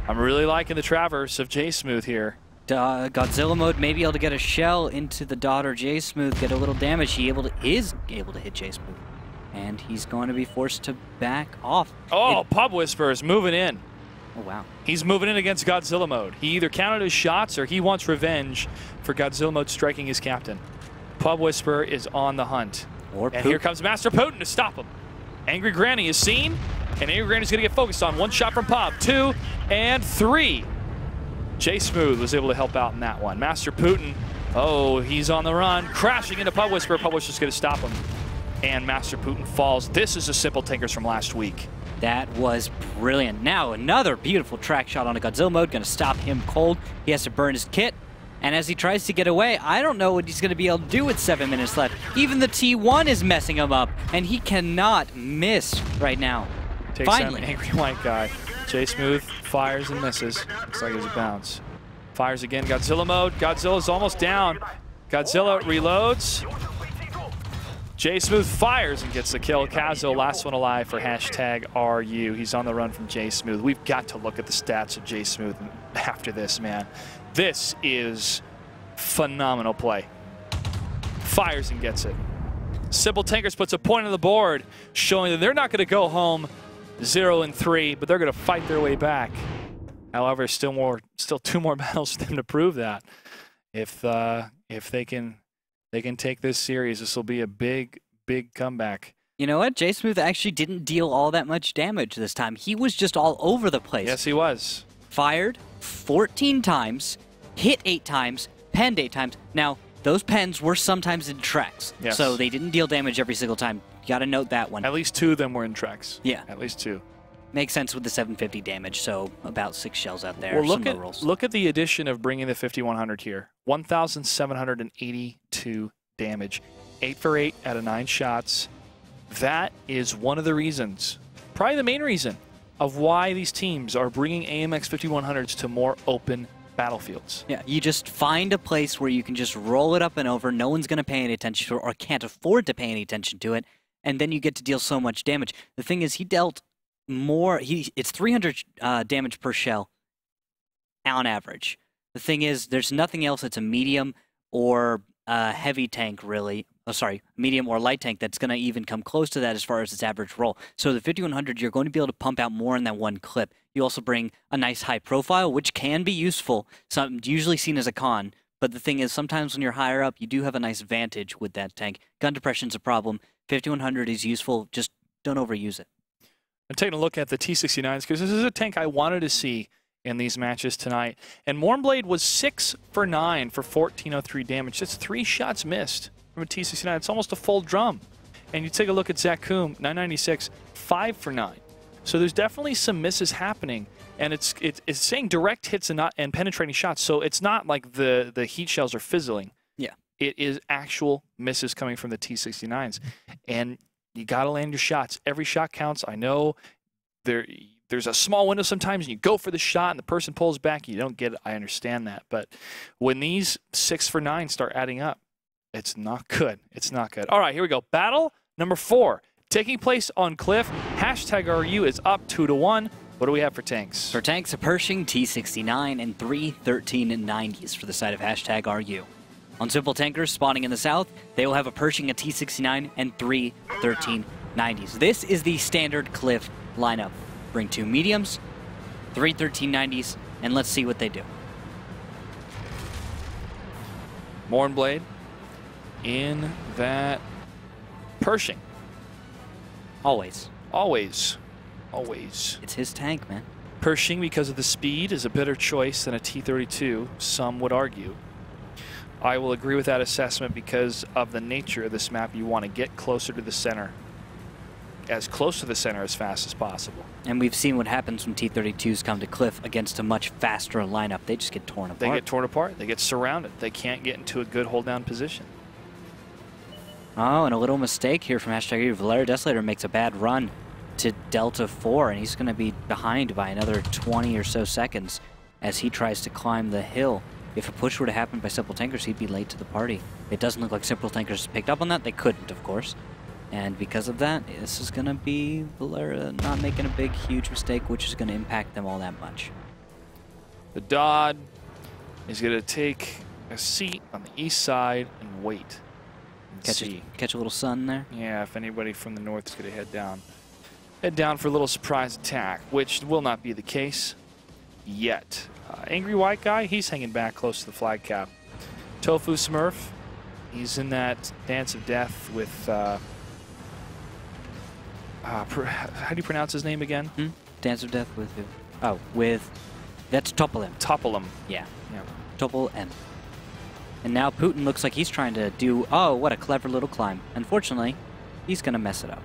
[SPEAKER 1] I'm really liking the traverse of J Smooth here.
[SPEAKER 3] Godzilla mode may be able to get a shell into the Dodd or J Smooth, get a little damage. He is able to hit J Smooth. And he's going to be forced to back off.
[SPEAKER 1] Oh, Pub Whisperer is moving in.
[SPEAKER 3] Oh, wow.
[SPEAKER 1] He's moving in against Godzilla mode. He either counted his shots or he wants revenge for Godzilla mode striking his captain. Pub Whisperer is on the hunt. And here comes Master Putin to stop him. Angry Granny is seen, and Angry Granny's going to get focused on. 1 shot from Pub, 2, and 3. J Smooth was able to help out in that one. Master Putin, oh, he's on the run, crashing into Pub Whisperer. Pub Whisperer's going to stop him. And Master Putin falls. This is the Simple Tankers from last week.
[SPEAKER 3] That was brilliant. Now another beautiful track shot on a Godzilla mode, going to stop him cold. He has to burn his kit. And as he tries to get away, I don't know what he's going to be able to do with 7 minutes left. Even the T1 is messing him up, and he cannot miss right now.
[SPEAKER 1] Takes
[SPEAKER 3] Finally.
[SPEAKER 1] down Angry White Guy. J Smooth fires and misses. Looks like it's a bounce. Fires again. Godzilla mode. Godzilla's almost down. Godzilla reloads. J Smooth fires and gets the kill. Kazo, last one alive for #RU. He's on the run from J Smooth. We've got to look at the stats of J Smooth after this, man. This is phenomenal play. Fires and gets it. Simple Tankers puts a point on the board, showing that they're not going to go home 0-3, but they're going to fight their way back. However, still 2 more battles for them to prove that. If they can take this series, this will be a big comeback.
[SPEAKER 3] You know what? J Smooth actually didn't deal all that much damage this time. He was just all over the place.
[SPEAKER 1] Yes, he was.
[SPEAKER 3] Fired 14 times, hit 8 times, penned 8 times. Now, those pens were sometimes in tracks,
[SPEAKER 1] yes.
[SPEAKER 3] So they didn't deal damage every single time. You got to note that one.
[SPEAKER 1] At least 2 of them were in tracks.
[SPEAKER 3] Yeah.
[SPEAKER 1] At least 2.
[SPEAKER 3] Makes sense with the 750 damage, so about 6 shells out there.
[SPEAKER 1] Well,
[SPEAKER 3] some rolls.
[SPEAKER 1] look at the addition of bringing the 5100 here. 1,782 damage. 8 for 8 out of 9 shots. That is one of the reasons, probably the main reason, of why these teams are bringing AMX 5100s to more open battlefields.
[SPEAKER 3] Yeah, you just find a place where you can just roll it up and over. No one's going to pay any attention to it or can't afford to pay any attention to it, and then you get to deal so much damage. The thing is, he dealt more. It's 300 damage per shell on average. The thing is, there's nothing else that's a medium or a heavy tank, really. Oh, sorry, medium or light tank that's going to even come close to that as far as its average roll. So the 5100, you're going to be able to pump out more in that one clip. You also bring a nice high profile, which can be useful. Usually seen as a con, But the thing is, sometimes when you're higher up, you do have a nice vantage with that tank. Gun depression's a problem. 5100 is useful. Just don't overuse it.
[SPEAKER 1] I'm taking a look at the T69s because this is a tank I wanted to see in these matches tonight. And Mournblade was 6 for 9 for 1403 damage. That's 3 shots missed from a T69. It's almost a full drum. And you take a look at Zakum, 996, 5 for 9. So there's definitely some misses happening. And it's saying direct hits and penetrating shots. So it's not like the heat shells are fizzling.
[SPEAKER 3] Yeah.
[SPEAKER 1] It is actual misses coming from the T69s. And you got to land your shots. Every shot counts. I know there's a small window sometimes, and you go for the shot, and the person pulls back. You don't get it. I understand that. But when these 6 for 9 start adding up, it's not good. It's not good. All right, here we go. Battle number 4. Taking place on Cliff. #RU is up 2-1. What do we have for tanks?
[SPEAKER 3] For tanks, a Pershing T69 and 3 1390s for the side of #RU. On SimpleTankers, spawning in the south, they will have a Pershing, a T69, and 3 1390s. This is the standard Cliff lineup. Bring 2 mediums, 3 1390s, and let's see what they do.
[SPEAKER 1] Mournblade in that Pershing.
[SPEAKER 3] Always.
[SPEAKER 1] Always. Always.
[SPEAKER 3] It's his tank, man.
[SPEAKER 1] Pershing, because of the speed, is a better choice than a T-32, some would argue. I will agree with that assessment because of the nature of this map. You want to get closer to the center, as close to the center as fast as possible.
[SPEAKER 3] And we've seen what happens when T-32s come to Cliff against a much faster lineup. They just get torn apart.
[SPEAKER 1] They get torn apart. They get surrounded. They can't get into a good hold-down position.
[SPEAKER 3] Oh, and a little mistake here from #U. Valera Desolator makes a bad run to Delta 4, and he's going to be behind by another 20 or so seconds as he tries to climb the hill. If a push were to happen by SimpleTankers, he'd be late to the party. It doesn't look like SimpleTankers picked up on that. They couldn't, of course. And because of that, this is going to be Valera not making a big, huge mistake, which is going to impact them all that much.
[SPEAKER 1] The Dodd is going to take a seat on the east side and wait. And
[SPEAKER 3] Catch a little sun there.
[SPEAKER 1] Yeah, if anybody from the north is going to head down for a little surprise attack, which will not be the case yet. Angry White Guy, he's hanging back close to the flag cap. Tofu Smurf, he's in that dance of death with, how do you pronounce his name again?
[SPEAKER 3] Dance of death with who? Oh, that's Topolem.
[SPEAKER 1] Topolem.
[SPEAKER 3] Yeah. Topolem. And now Putin looks like he's trying to do, oh, what a clever little climb. Unfortunately, he's going to mess it up.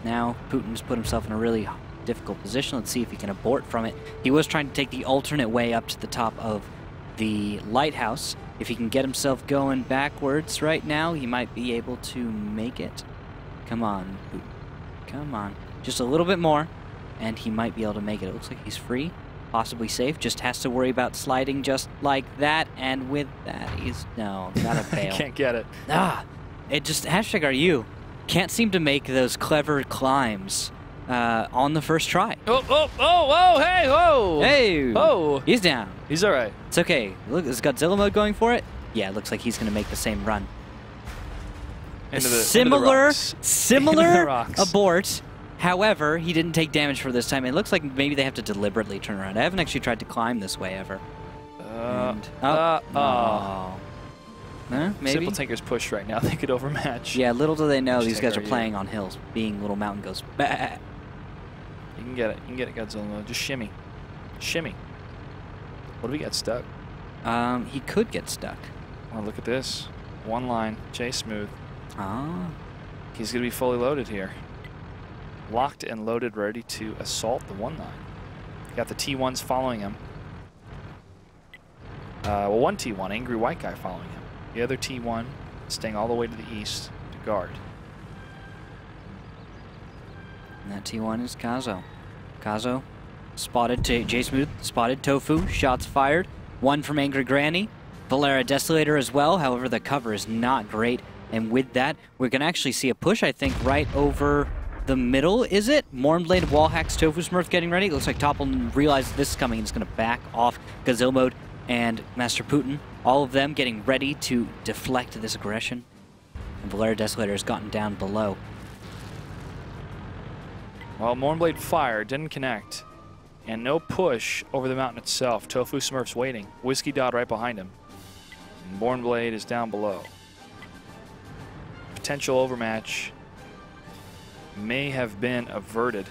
[SPEAKER 3] Now Putin's put himself in a really difficult position. Let's see if he can abort from it. He was trying to take the alternate way up to the top of the lighthouse. If he can get himself going backwards right now, he might be able to make it. Come on, Putin. Come on. Just a little bit more, and he might be able to make it. It looks like he's free, possibly safe. Just has to worry about sliding just like that, and with that, he's... No, gotta fail.
[SPEAKER 1] Can't get it.
[SPEAKER 3] It just... #RU can't seem to make those clever climbs on the first try.
[SPEAKER 1] Oh, hey, whoa!
[SPEAKER 3] Hey!
[SPEAKER 1] Oh!
[SPEAKER 3] He's down.
[SPEAKER 1] He's all right.
[SPEAKER 3] It's okay. Look, is Godzilla mode going for it? Yeah, it looks like he's going to make the same run. Similar abort. However, he didn't take damage for this time. It looks like maybe they have to deliberately turn around. I haven't actually tried to climb this way ever. Maybe?
[SPEAKER 1] SimpleTankers push right now. They could overmatch.
[SPEAKER 3] Yeah, little do they know these guys are playing on hills. Being little mountain goes, bah.
[SPEAKER 1] You can get it. You can get it, Godzilla. Just shimmy. Shimmy. What do we got stuck?
[SPEAKER 3] He could get stuck.
[SPEAKER 1] Oh, look at this. One line. J Smooth.
[SPEAKER 3] Ah.
[SPEAKER 1] He's going to be fully loaded here. Locked and loaded, ready to assault the one line. Got the T1s following him. Well, one T1, Angry White Guy following him. The other T1 staying all the way to the east to guard.
[SPEAKER 3] And that T1 is Kazo. Kazo spotted J-Smooth, spotted Tofu, shots fired. One from Angry Granny. Valera Desolator as well, however the cover is not great. And with that, we're going to actually see a push, I think, right over the middle, is it? Mournblade wall hacks Tofu Smurf getting ready. It looks like Toppel realizes this is coming and is going to back off Gazelle mode and Master Putin. All of them getting ready to deflect this aggression. And Valera Desolator has gotten down below.
[SPEAKER 1] Well, Mournblade fire didn't connect. And no push over the mountain itself. Tofu Smurf's waiting. Whiskey Dodd right behind him. Bornblade is down below. Potential overmatch may have been averted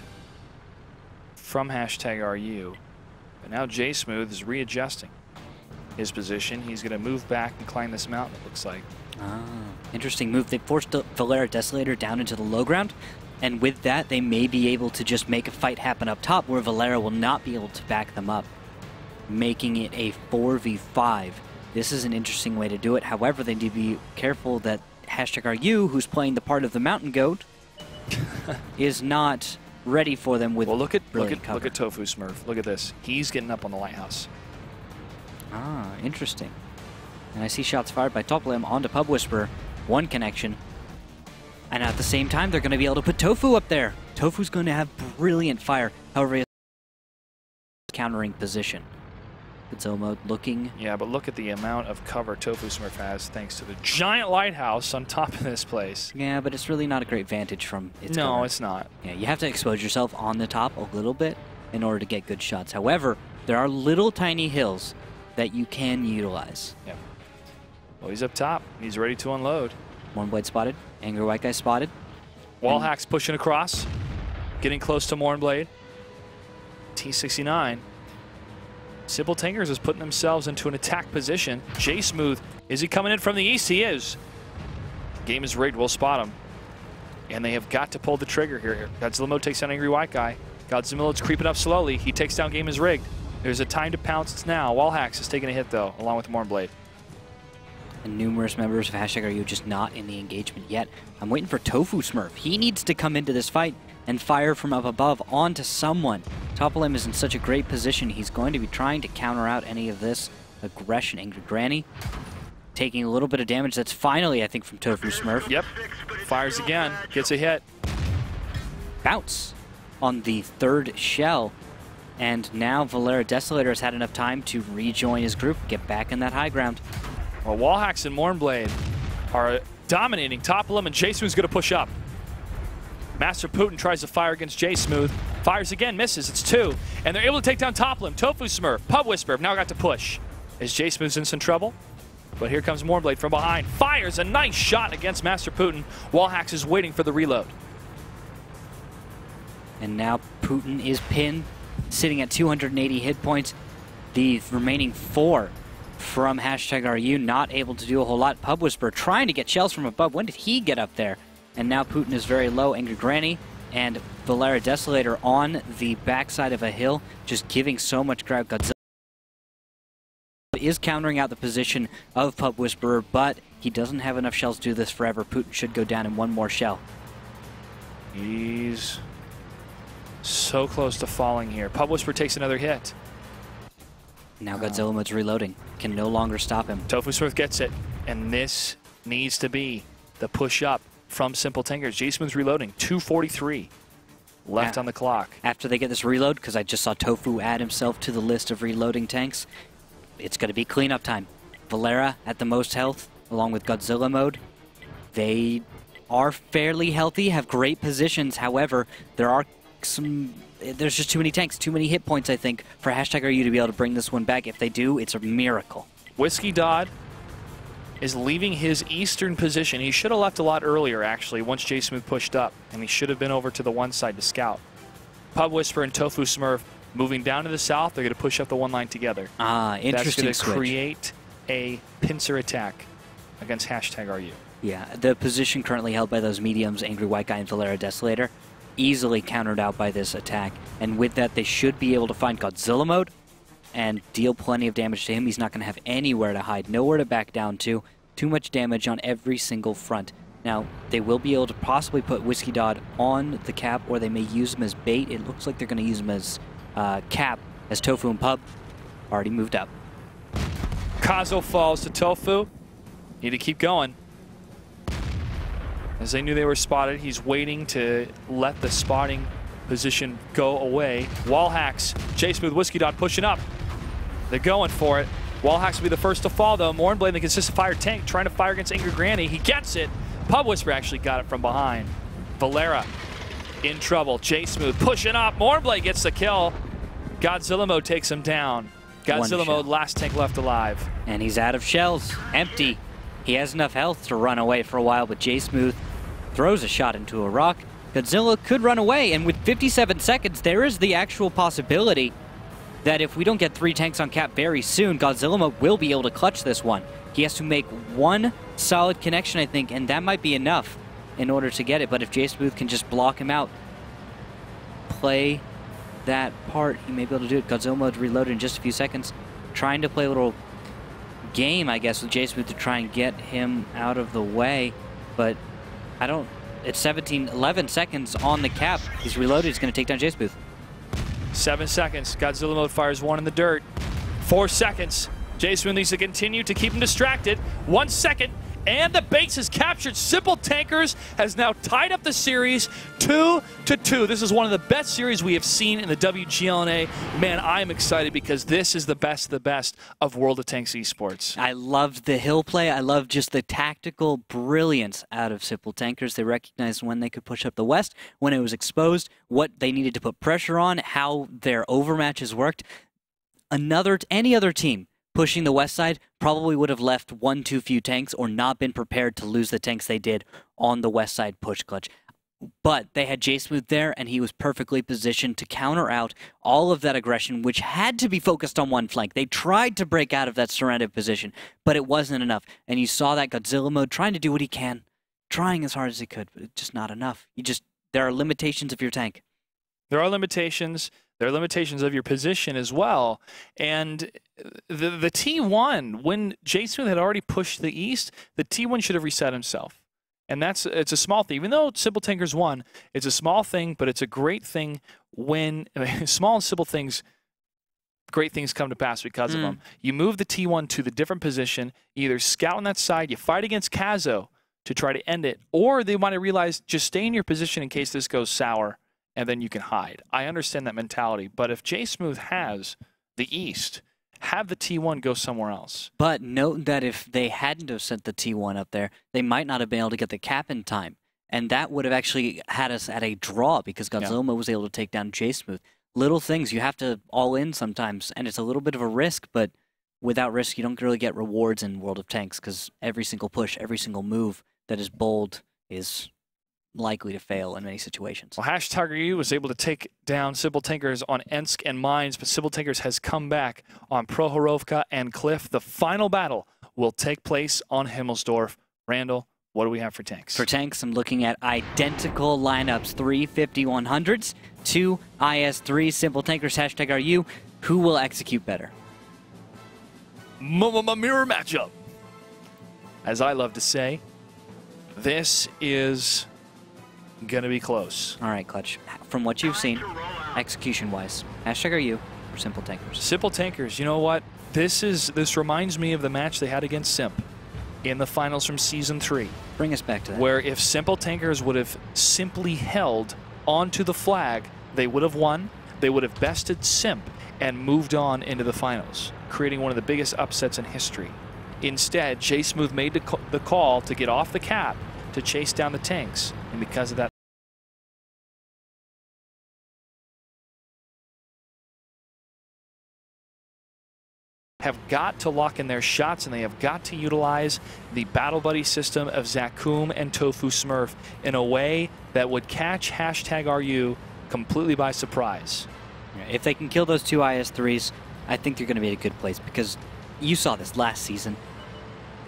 [SPEAKER 1] from #RU. But now J-Smooth is readjusting his position. He's going to move back and climb this mountain, it looks like.
[SPEAKER 3] Ah, interesting move. They forced the Valera Desolator down into the low ground, and with that, they may be able to just make a fight happen up top where Valera will not be able to back them up, making it a 4v5. This is an interesting way to do it. However, they need to be careful that #RU, who's playing the part of the Mountain Goat, is not ready for them with
[SPEAKER 1] look at
[SPEAKER 3] cover.
[SPEAKER 1] Tofu Smurf. Look at this. He's getting up on the lighthouse.
[SPEAKER 3] Ah, interesting. And I see shots fired by Toplim onto Pub Whisperer. One connection. And at the same time, they're going to be able to put Tofu up there. Tofu's going to have brilliant fire. However, he has countering position. Godzilla mode looking.
[SPEAKER 1] Yeah, but look at the amount of cover Tofu Smurf has thanks to the giant lighthouse on top of this place.
[SPEAKER 3] Yeah, but it's really not a great vantage from its
[SPEAKER 1] No,
[SPEAKER 3] cover.
[SPEAKER 1] it's not.
[SPEAKER 3] Yeah, you have to expose yourself on the top a little bit in order to get good shots. However, there are little tiny hills that you can utilize.
[SPEAKER 1] Yeah. Well, he's up top. He's ready to unload.
[SPEAKER 3] Mornblade spotted. Angry White Guy spotted.
[SPEAKER 1] Wallhack's pushing across. Getting close to Mornblade. T69. SimpleTankers is putting themselves into an attack position. J-Smooth, is he coming in from the east? He is. Game is rigged. We'll spot him. And they have got to pull the trigger here. Godzilla mode takes down Angry White Guy. Godzilla mode's creeping up slowly. He takes down Game is rigged. There's a time to pounce. It's now. Wallhacks is taking a hit, though, along with Mornblade.
[SPEAKER 3] And numerous members of #RU just not in the engagement yet. I'm waiting for Tofu Smurf. He needs to come into this fight and fire from up above onto someone. Toplim is in such a great position. He's going to be trying to counter out any of this aggression. Angry Granny taking a little bit of damage. That's finally, I think, from Tofu Smurf.
[SPEAKER 1] Yep. Fires again. Gets a hit.
[SPEAKER 3] Bounce on the third shell. And now Valera Desolator has had enough time to rejoin his group, get back in that high ground.
[SPEAKER 1] Well, Wallhacks and Mornblade are dominating. Toplim and J-Smooth's going to push up. Master Putin tries to fire against J-Smooth. Fires again, misses. It's 2. And they're able to take down Toplim. Tofu Smurf, Pub Whisperer have now got to push. Is J-Smooth's in some trouble? But here comes Mornblade from behind. Fires a nice shot against Master Putin. Wallhacks is waiting for the reload.
[SPEAKER 3] And now Putin is pinned, sitting at 280 hit points. The remaining 4 from #RU not able to do a whole lot. Pub Whisperer trying to get shells from above. When did he get up there? And now Putin is very low. Angry Granny and Valera Desolator on the backside of a hill, just giving so much ground. Godzilla is countering out the position of Pub Whisperer, but he doesn't have enough shells to do this forever. Putin should go down in one more shell.
[SPEAKER 1] He's so close to falling here. Pub Whisperer takes another hit.
[SPEAKER 3] Now Godzilla mode's reloading. Can no longer stop him.
[SPEAKER 1] Tofu Smurf gets it. And this needs to be the push up from SimpleTankers. J-Smooth's reloading. 2:43 left on the clock.
[SPEAKER 3] After they get this reload, because I just saw Tofu add himself to the list of reloading tanks, it's going to be cleanup time. Valera at the most health, along with Godzilla mode. They are fairly healthy, have great positions. However, there's just too many tanks, too many hit points, I think, for #RU to be able to bring this one back. If they do, it's a miracle.
[SPEAKER 1] Whiskey Dodd is leaving his eastern position. He should have left a lot earlier, actually, once J-Smooth pushed up, and he should have been over to the one side to scout. Pub Whisperer and Tofu Smurf moving down to the south. They're going to push up the one line together.
[SPEAKER 3] Ah, interesting.
[SPEAKER 1] That's going to create a pincer attack against #RU.
[SPEAKER 3] Yeah, the position currently held by those mediums, Angry White Guy and Valera Desolator, easily countered out by this attack. And with that, they should be able to find Godzilla mode and deal plenty of damage to him. He's not going to have anywhere to hide, nowhere to back down to. Too much damage on every single front. Now, they will be able to possibly put Whiskey Dodd on the cap, or they may use him as bait. It looks like they're going to use him as cap, as Tofu and Pub already moved up.
[SPEAKER 1] Kazo falls to Tofu. Need to keep going. As they knew they were spotted, he's waiting to let the spotting position go away. Wallhacks, J-Smooth, Whiskey Dodd pushing up. They're going for it. Wallhacks will be the first to fall, though. Mornblade, the consistent fire tank, trying to fire against Angry Granny. He gets it. Pub Whisperer actually got it from behind. Valera in trouble. J-Smooth pushing up. Mornblade gets the kill. Godzilla mode takes him down. Godzilla
[SPEAKER 3] shell.
[SPEAKER 1] mode, last tank left alive.
[SPEAKER 3] And he's out of shells, empty. He has enough health to run away for a while, but J-Smooth throws a shot into a rock. Godzilla could run away, and with 57 seconds, there is the actual possibility that if we don't get 3 tanks on cap very soon, Godzilla mode will be able to clutch this one. He has to make one solid connection, I think, and that might be enough in order to get it. But if J-Smooth can just block him out, play that part, he may be able to do it. Godzilla mode reloaded in just a few seconds, trying to play a little game, I guess, with J-Smooth to try and get him out of the way. But I don't... It's 11 seconds on the cap. He's reloaded. He's going to take down J-Smooth.
[SPEAKER 1] 7 seconds. Godzilla mode fires 1 in the dirt. 4 seconds. J-Smooth needs to continue to keep him distracted. 1 second, and the base is captured. SimpleTankers has now tied up the series 2-2. This is one of the best series we have seen in the WGLNA. Man, I am excited because this is the best of the best of World of Tanks esports.
[SPEAKER 3] I loved the hill play. I loved just the tactical brilliance out of SimpleTankers. They recognized when they could push up the west, when it was exposed, what they needed to put pressure on, how their overmatches worked. Any other team pushing the west side probably would have left one too few tanks or not been prepared to lose the tanks they did on the west side push clutch. But they had J-Smooth there, and he was perfectly positioned to counter out all of that aggression, which had to be focused on one flank. They tried to break out of that surrounded position, but it wasn't enough. And you saw that Godzilla mode trying to do what he can, trying as hard as he could, but it's just not enough. There are limitations of your tank.
[SPEAKER 1] There are limitations. There are limitations of your position as well. And the T1, when J-Smooth had already pushed the east, the T1 should have reset himself. And it's a small thing. Even though SimpleTankers won, it's a small thing, but it's a great thing when small and simple things, great things come to pass because of them. You move the T1 to the different position, either scout on that side, you fight against Kazo to try to end it, or they might have realized just stay in your position in case this goes sour, and then you can hide. I understand that mentality, but if J-Smooth has the east, have the T1 go somewhere else.
[SPEAKER 3] But note that if they hadn't have sent the T1 up there, they might not have been able to get the cap in time. And that would have actually had us at a draw because Godzilla was able to take down J-Smooth. Little things, you have to all in sometimes, and it's a little bit of a risk, but without risk, you don't really get rewards in World of Tanks because every single push, every single move that is bold is likely to fail in many situations.
[SPEAKER 1] Well, #U was able to take down SimpleTankers on Ensk and Mines, but SimpleTankers has come back on Prohorovka and Cliff. The final battle will take place on Himmelsdorf. Randall, what do we have for tanks?
[SPEAKER 3] For tanks, I'm looking at identical lineups, 3 5100s, 2 IS-3, SimpleTankers #RU. Who will execute better?
[SPEAKER 1] Mirror matchup. As I love to say, this is going to be close.
[SPEAKER 3] All right, Clutch. From what you've seen, execution-wise, #RU for SimpleTankers.
[SPEAKER 1] SimpleTankers, you know what? This reminds me of the match they had against Simp in the finals from Season 3.
[SPEAKER 3] Bring us back to that.
[SPEAKER 1] Where if SimpleTankers would have simply held onto the flag, they would have won. They would have bested Simp and moved on into the finals, creating one of the biggest upsets in history. Instead, J-Smooth made the call to get off the cap to chase down the tanks, and because of that, have got to lock in their shots, and they have got to utilize the battle buddy system of Zakum and Tofu Smurf in a way that would catch #RU completely by surprise.
[SPEAKER 3] If they can kill those 2 IS-3s, I think they're going to be in a good place because you saw this last season.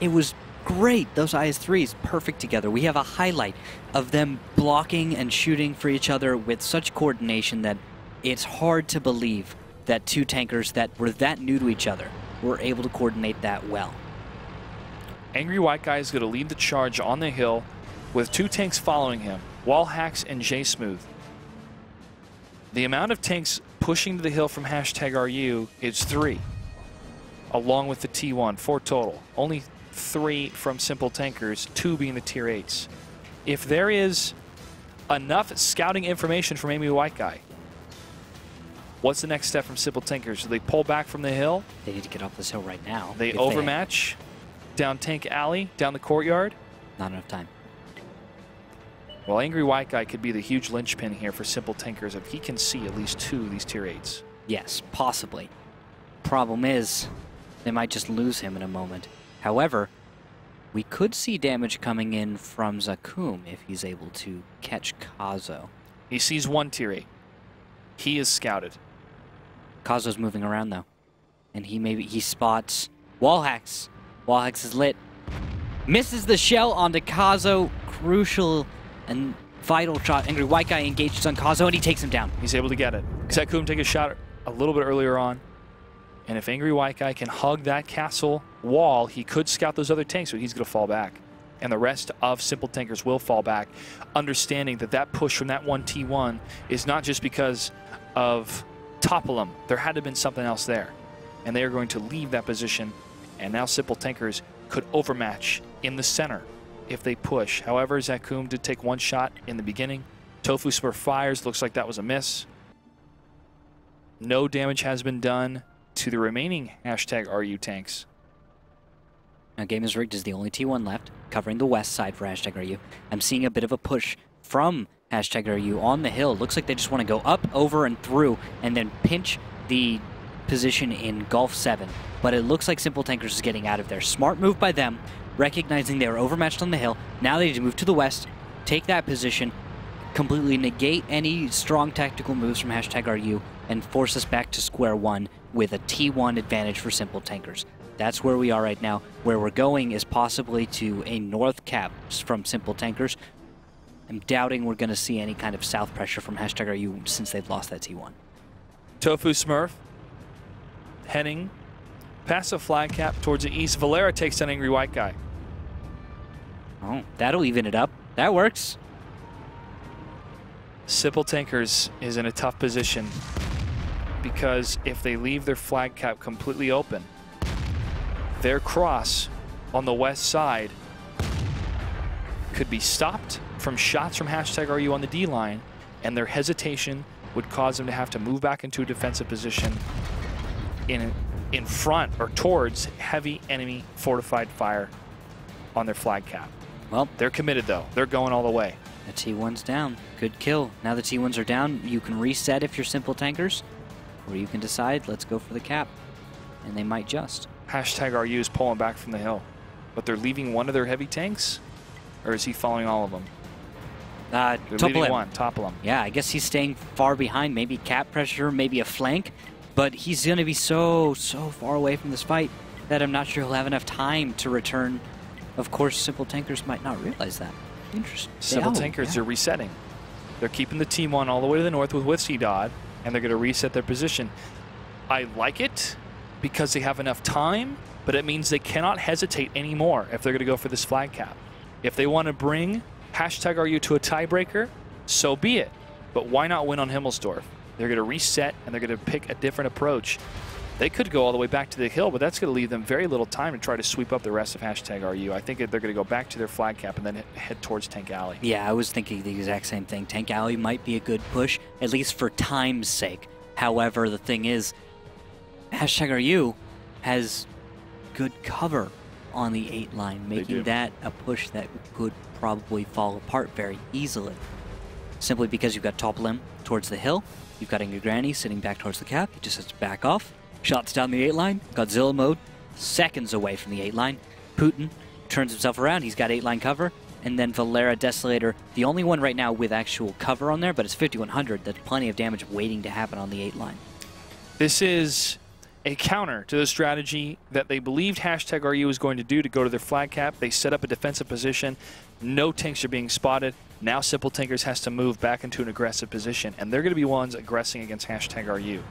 [SPEAKER 3] It was great. Those IS-3s, perfect together. We have a highlight of them blocking and shooting for each other with such coordination that it's hard to believe that 2 tankers that were that new to each other were able to coordinate that well.
[SPEAKER 1] Angry White Guy is going to lead the charge on the hill with 2 tanks following him, Wallhacks and J-Smooth. The amount of tanks pushing to the hill from #RU is 3, along with the T1, 4 total. Only 3 from SimpleTankers, 2 being the Tier 8s. If there is enough scouting information from Angry White Guy, what's the next step from SimpleTankers? Do they pull back from the hill?
[SPEAKER 3] They need to get off this hill right now.
[SPEAKER 1] They overmatch down Tank Alley, down the courtyard?
[SPEAKER 3] Not enough time.
[SPEAKER 1] Well, Angry White Guy could be the huge linchpin here for SimpleTankers if he can see at least 2 of these Tier 8s.
[SPEAKER 3] Yes, possibly. Problem is, they might just lose him in a moment. However, we could see damage coming in from Zakum if he's able to catch Kazo.
[SPEAKER 1] He sees one tier 8. He is scouted.
[SPEAKER 3] Kazo's moving around though. And he spots Wallhacks. Wallhacks is lit. Misses the shell onto Kazo. Crucial and vital shot. Angry White Guy engages on Kazo and he takes him down.
[SPEAKER 1] He's able to get it. Zakum take a shot a little bit earlier on. And if Angry White Guy can hug that castle wall, he could scout those other tanks, but he's going to fall back. And the rest of SimpleTankers will fall back, understanding that that push from that 1T1 is not just because of Topolum. There had to have been something else there. And they are going to leave that position. And now SimpleTankers could overmatch in the center if they push. However, Zakum did take one shot in the beginning. Tofu Spur fires. Looks like that was a miss. No damage has been done to the remaining #RU tanks.
[SPEAKER 3] Now Game is Rigged is the only T1 left, covering the west side for #RU. I'm seeing a bit of a push from #RU on the hill. Looks like they just want to go up, over, and through, and then pinch the position in Gulf 7. But it looks like SimpleTankers is getting out of there. Smart move by them, recognizing they were overmatched on the hill. Now they need to move to the west, take that position, completely negate any strong tactical moves from #RU, and force us back to square one with a T1 advantage for SimpleTankers. That's where we are right now. Where we're going is possibly to a north cap from SimpleTankers. I'm doubting we're going to see any kind of south pressure from #RU since they've lost that T1.
[SPEAKER 1] Tofu Smurf heading past the flag cap towards the east. Valera takes down Angry White Guy.
[SPEAKER 3] Oh, that'll even it up. That works.
[SPEAKER 1] SimpleTankers is in a tough position because if they leave their flag cap completely open, their cross on the west side could be stopped from shots from #RU on the D line, and their hesitation would cause them to have to move back into a defensive position in front or towards heavy enemy fortified fire on their flag cap.
[SPEAKER 3] Well,
[SPEAKER 1] they're committed though. They're going all the way.
[SPEAKER 3] The T1's down. Good kill. Now the T1s are down. You can reset if you're SimpleTankers, or you can decide, let's go for the cap. And they might just.
[SPEAKER 1] #RU is pulling back from the hill, but they're leaving one of their heavy tanks, or is he following all of them? They're leaving one, Topolum.
[SPEAKER 3] Yeah, I guess he's staying far behind. Maybe cap pressure, maybe a flank, but he's going to be so far away from this fight that I'm not sure he'll have enough time to return. Of course, SimpleTankers might not realize that. Interesting.
[SPEAKER 1] SimpleTankers are resetting. They're keeping the T1 all the way to the north with C-Dod, and they're going to reset their position. I like it because they have enough time, but it means they cannot hesitate anymore if they're going to go for this flag cap. If they want to bring #RU to a tiebreaker, so be it. But why not win on Himmelsdorf? They're going to reset, and they're going to pick a different approach. They could go all the way back to the hill, but that's going to leave them very little time to try to sweep up the rest of #RU. I think they're going to go back to their flag cap and then head towards Tank Alley.
[SPEAKER 3] Yeah, I was thinking the exact same thing. Tank Alley might be a good push, at least for time's sake. However, the thing is, #RU has good cover on the 8 line, making that a push that could probably fall apart very easily. Simply because you've got Topolum towards the hill, you've got Angry Granny sitting back towards the cap, he just has to back off. Shots down the 8 line, Godzilla mode, seconds away from the 8 line. Putin turns himself around, he's got 8 line cover, and then Valera Desolator, the only one right now with actual cover on there, but it's 5100, that's plenty of damage waiting to happen on the 8 line.
[SPEAKER 1] This is a counter to the strategy that they believed #RU was going to do to go to their flag cap. They set up a defensive position. No tanks are being spotted. Now SimpleTankers has to move back into an aggressive position, and they're going to be ones aggressing against #RU.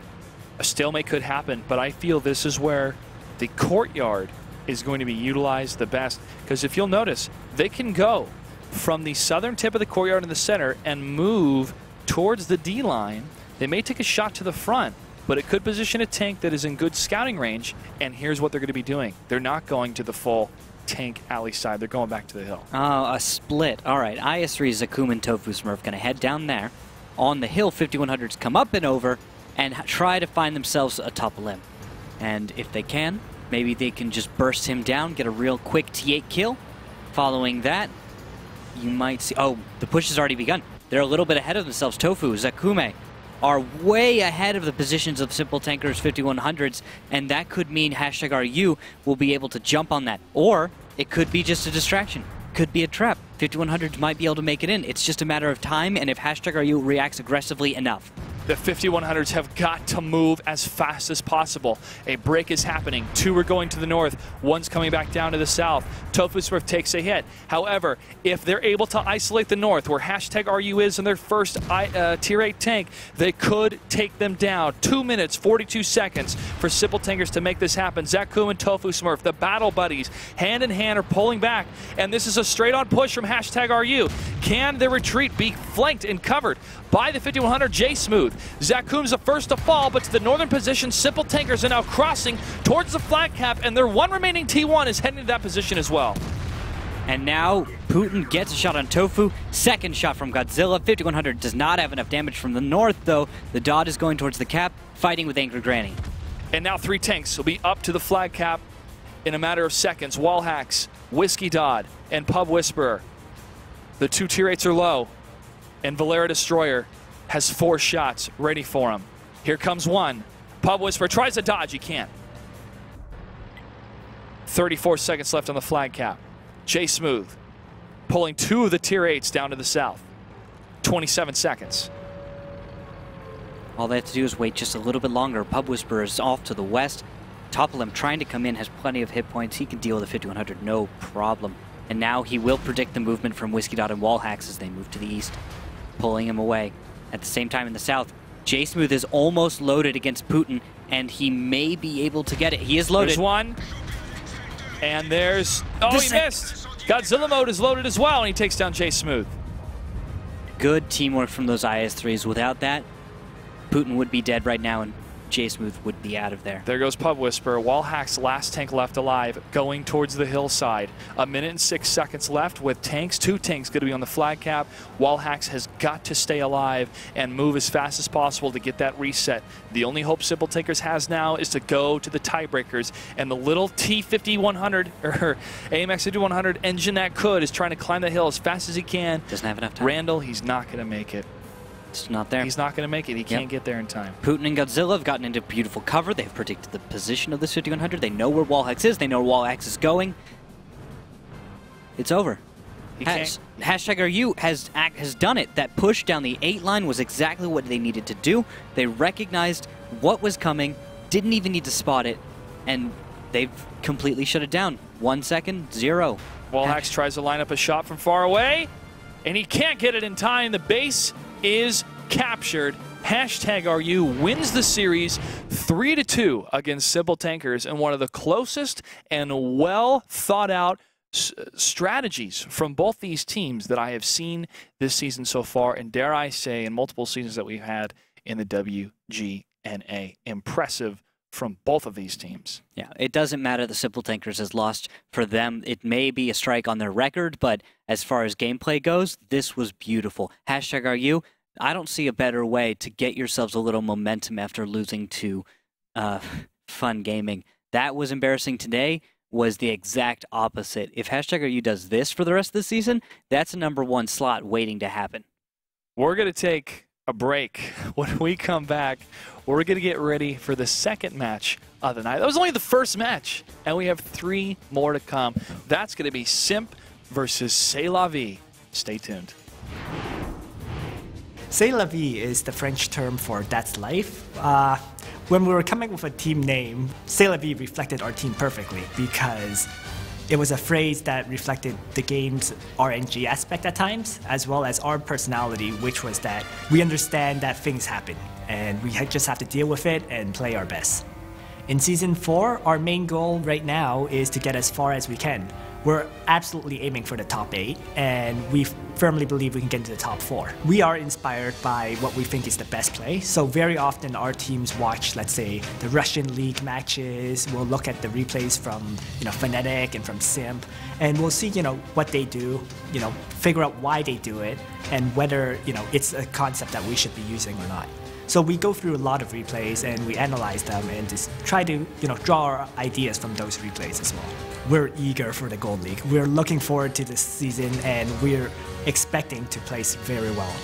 [SPEAKER 1] A stalemate could happen, but I feel this is where the courtyard is going to be utilized the best. Because if you'll notice, they can go from the southern tip of the courtyard in the center and move towards the D line. They may take a shot to the front, but it could position a tank that is in good scouting range, and here's what they're going to be doing. They're not going to the full Tank Alley side. They're going back to the hill.
[SPEAKER 3] Oh, a split. All right, IS3 Zakum and Tofu Smurf going to head down there. On the hill, 5100s come up and over and try to find themselves a Topolum. And if they can, maybe they can just burst him down, get a real quick T8 kill. Following that, you might see... Oh, the push has already begun. They're a little bit ahead of themselves. Tofu, Zakume, are way ahead of the positions of SimpleTankers 5100s, and that could mean #RU will be able to jump on that. Or it could be just a distraction. Could be a trap. 5100s might be able to make it in. It's just a matter of time, and if #RU reacts aggressively enough.
[SPEAKER 1] The 5100s have got to move as fast as possible. A break is happening. 2 are going to the north. 1's coming back down to the south. Tofu Swift takes a hit. However, if they're able to isolate the north, where #RU is in their first Tier 8 tank, they could take them down. 2 minutes, 42 seconds for SimpleTankers to make this happen. Zaku and Tofu Smurf, the battle buddies, hand in hand are pulling back, and this is a straight-on push from #RU. Can their retreat be flanked and covered by the 5100 J Smooth? Zakum's the first to fall, but to the northern position, SimpleTankers are now crossing towards the flag cap, and their one remaining T1 is heading to that position as well.
[SPEAKER 3] And now Putin gets a shot on Tofu. Second shot from Godzilla. 5100 does not have enough damage from the north, though. The Dodd is going towards the cap, fighting with Angry Granny.
[SPEAKER 1] And now 3 tanks will be up to the flag cap in a matter of seconds. Wallhacks, Whiskey Dodd, and Pub Whisperer. The 2 Tier 8s are low, and Valera Destroyer has 4 shots ready for him. Here comes one. Pub Whisperer tries to dodge. He can't. 34 seconds left on the flag cap. J Smooth pulling 2 of the Tier 8s down to the south. 27 seconds.
[SPEAKER 3] All they have to do is wait just a little bit longer. Pub Whisperer is off to the west. Toppelem trying to come in, has plenty of hit points. He can deal with the 5100, no problem. And now he will predict the movement from Whiskey Dot and Wallhacks as they move to the east, pulling him away. At the same time in the south, J Smooth is almost loaded against Putin, and he may be able to get it. He is loaded.
[SPEAKER 1] There's one. And there's... Oh, he missed! Godzilla mode is loaded as well, and he takes down J Smooth.
[SPEAKER 3] Good teamwork from those IS-3s. Without that, Putin would be dead right now, and J Smooth would be out of there.
[SPEAKER 1] There goes Pub Whisperer. Wallhack's last tank left alive, going towards the hillside. 1 minute and 6 seconds left with tanks. 2 tanks going to be on the flag cap. Wallhacks has got to stay alive and move as fast as possible to get that reset. The only hope SimpleTankers has now is to go to the tiebreakers, and the little T5100 or AMX 5100 engine that could is trying to climb the hill as fast as he can.
[SPEAKER 3] Doesn't have enough time.
[SPEAKER 1] Randall, he's not going to make it.
[SPEAKER 3] It's not there.
[SPEAKER 1] He's not going to make it. He can't get there in time.
[SPEAKER 3] Putin and Godzilla have gotten into beautiful cover. They've predicted the position of the 5100. They know where Wallhacks is. They know where Wallhacks is going. It's over. #RU has done it. That push down the 8 line was exactly what they needed to do. They recognized what was coming, didn't even need to spot it, and they've completely shut it down. 1 second, 0.
[SPEAKER 1] Wallhacks tries to line up a shot from far away, and he can't get it in time. The base is captured. #RU wins the series 3-2 against SimpleTankers in one of the closest and well thought out strategies from both these teams that I have seen this season so far, and dare I say in multiple seasons that we've had in the WGNA. Impressive from both of these teams.
[SPEAKER 3] Yeah, it doesn't matter that SimpleTankers has lost. For them, it may be a strike on their record, but as far as gameplay goes, this was beautiful. #RU, I don't see a better way to get yourselves a little momentum after losing to Fun Gaming. That was embarrassing today, was the exact opposite. If #RU does this for the rest of the season, that's a #1 slot waiting to happen.
[SPEAKER 1] We're going to take a break. When we come back, we're going to get ready for the second match of the night. That was only the first match, and we have 3 more to come. That's going to be Simp versus C'est La Vie. Stay tuned.
[SPEAKER 5] C'est la vie is the French term for that's life. When we were coming up with a team name, C'est la vie reflected our team perfectly because it was a phrase that reflected the game's RNG aspect at times, as well as our personality, which was that we understand that things happen, and we just have to deal with it and play our best. In Season 4, our main goal right now is to get as far as we can. We're absolutely aiming for the top 8, and we firmly believe we can get into the top 4. We are inspired by what we think is the best play, so very often our teams watch, let's say, the Russian League matches. We'll look at the replays from, Fnatic and from Simp, and we'll see, what they do, figure out why they do it, and whether, it's a concept that we should be using or not. So we go through a lot of replays and we analyze them and just try to, draw our ideas from those replays as well. We're eager for the Gold League. We're looking forward to this season and we're expecting to place very well.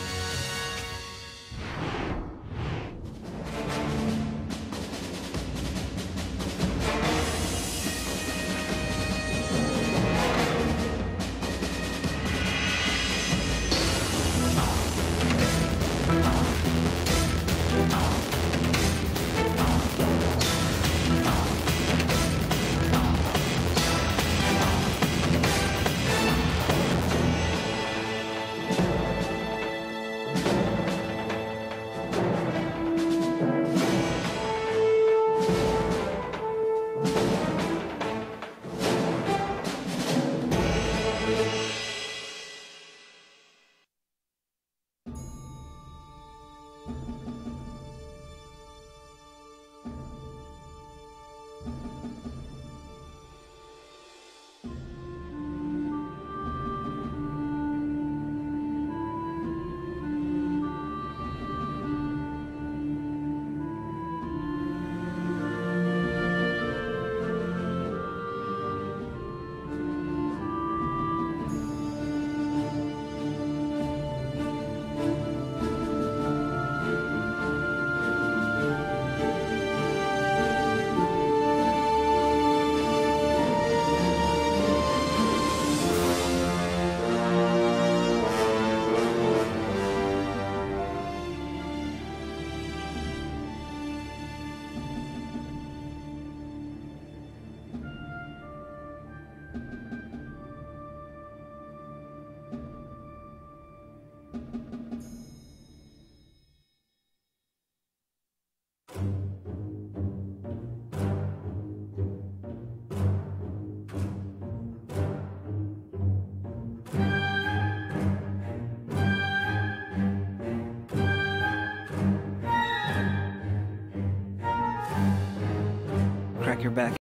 [SPEAKER 3] you're back.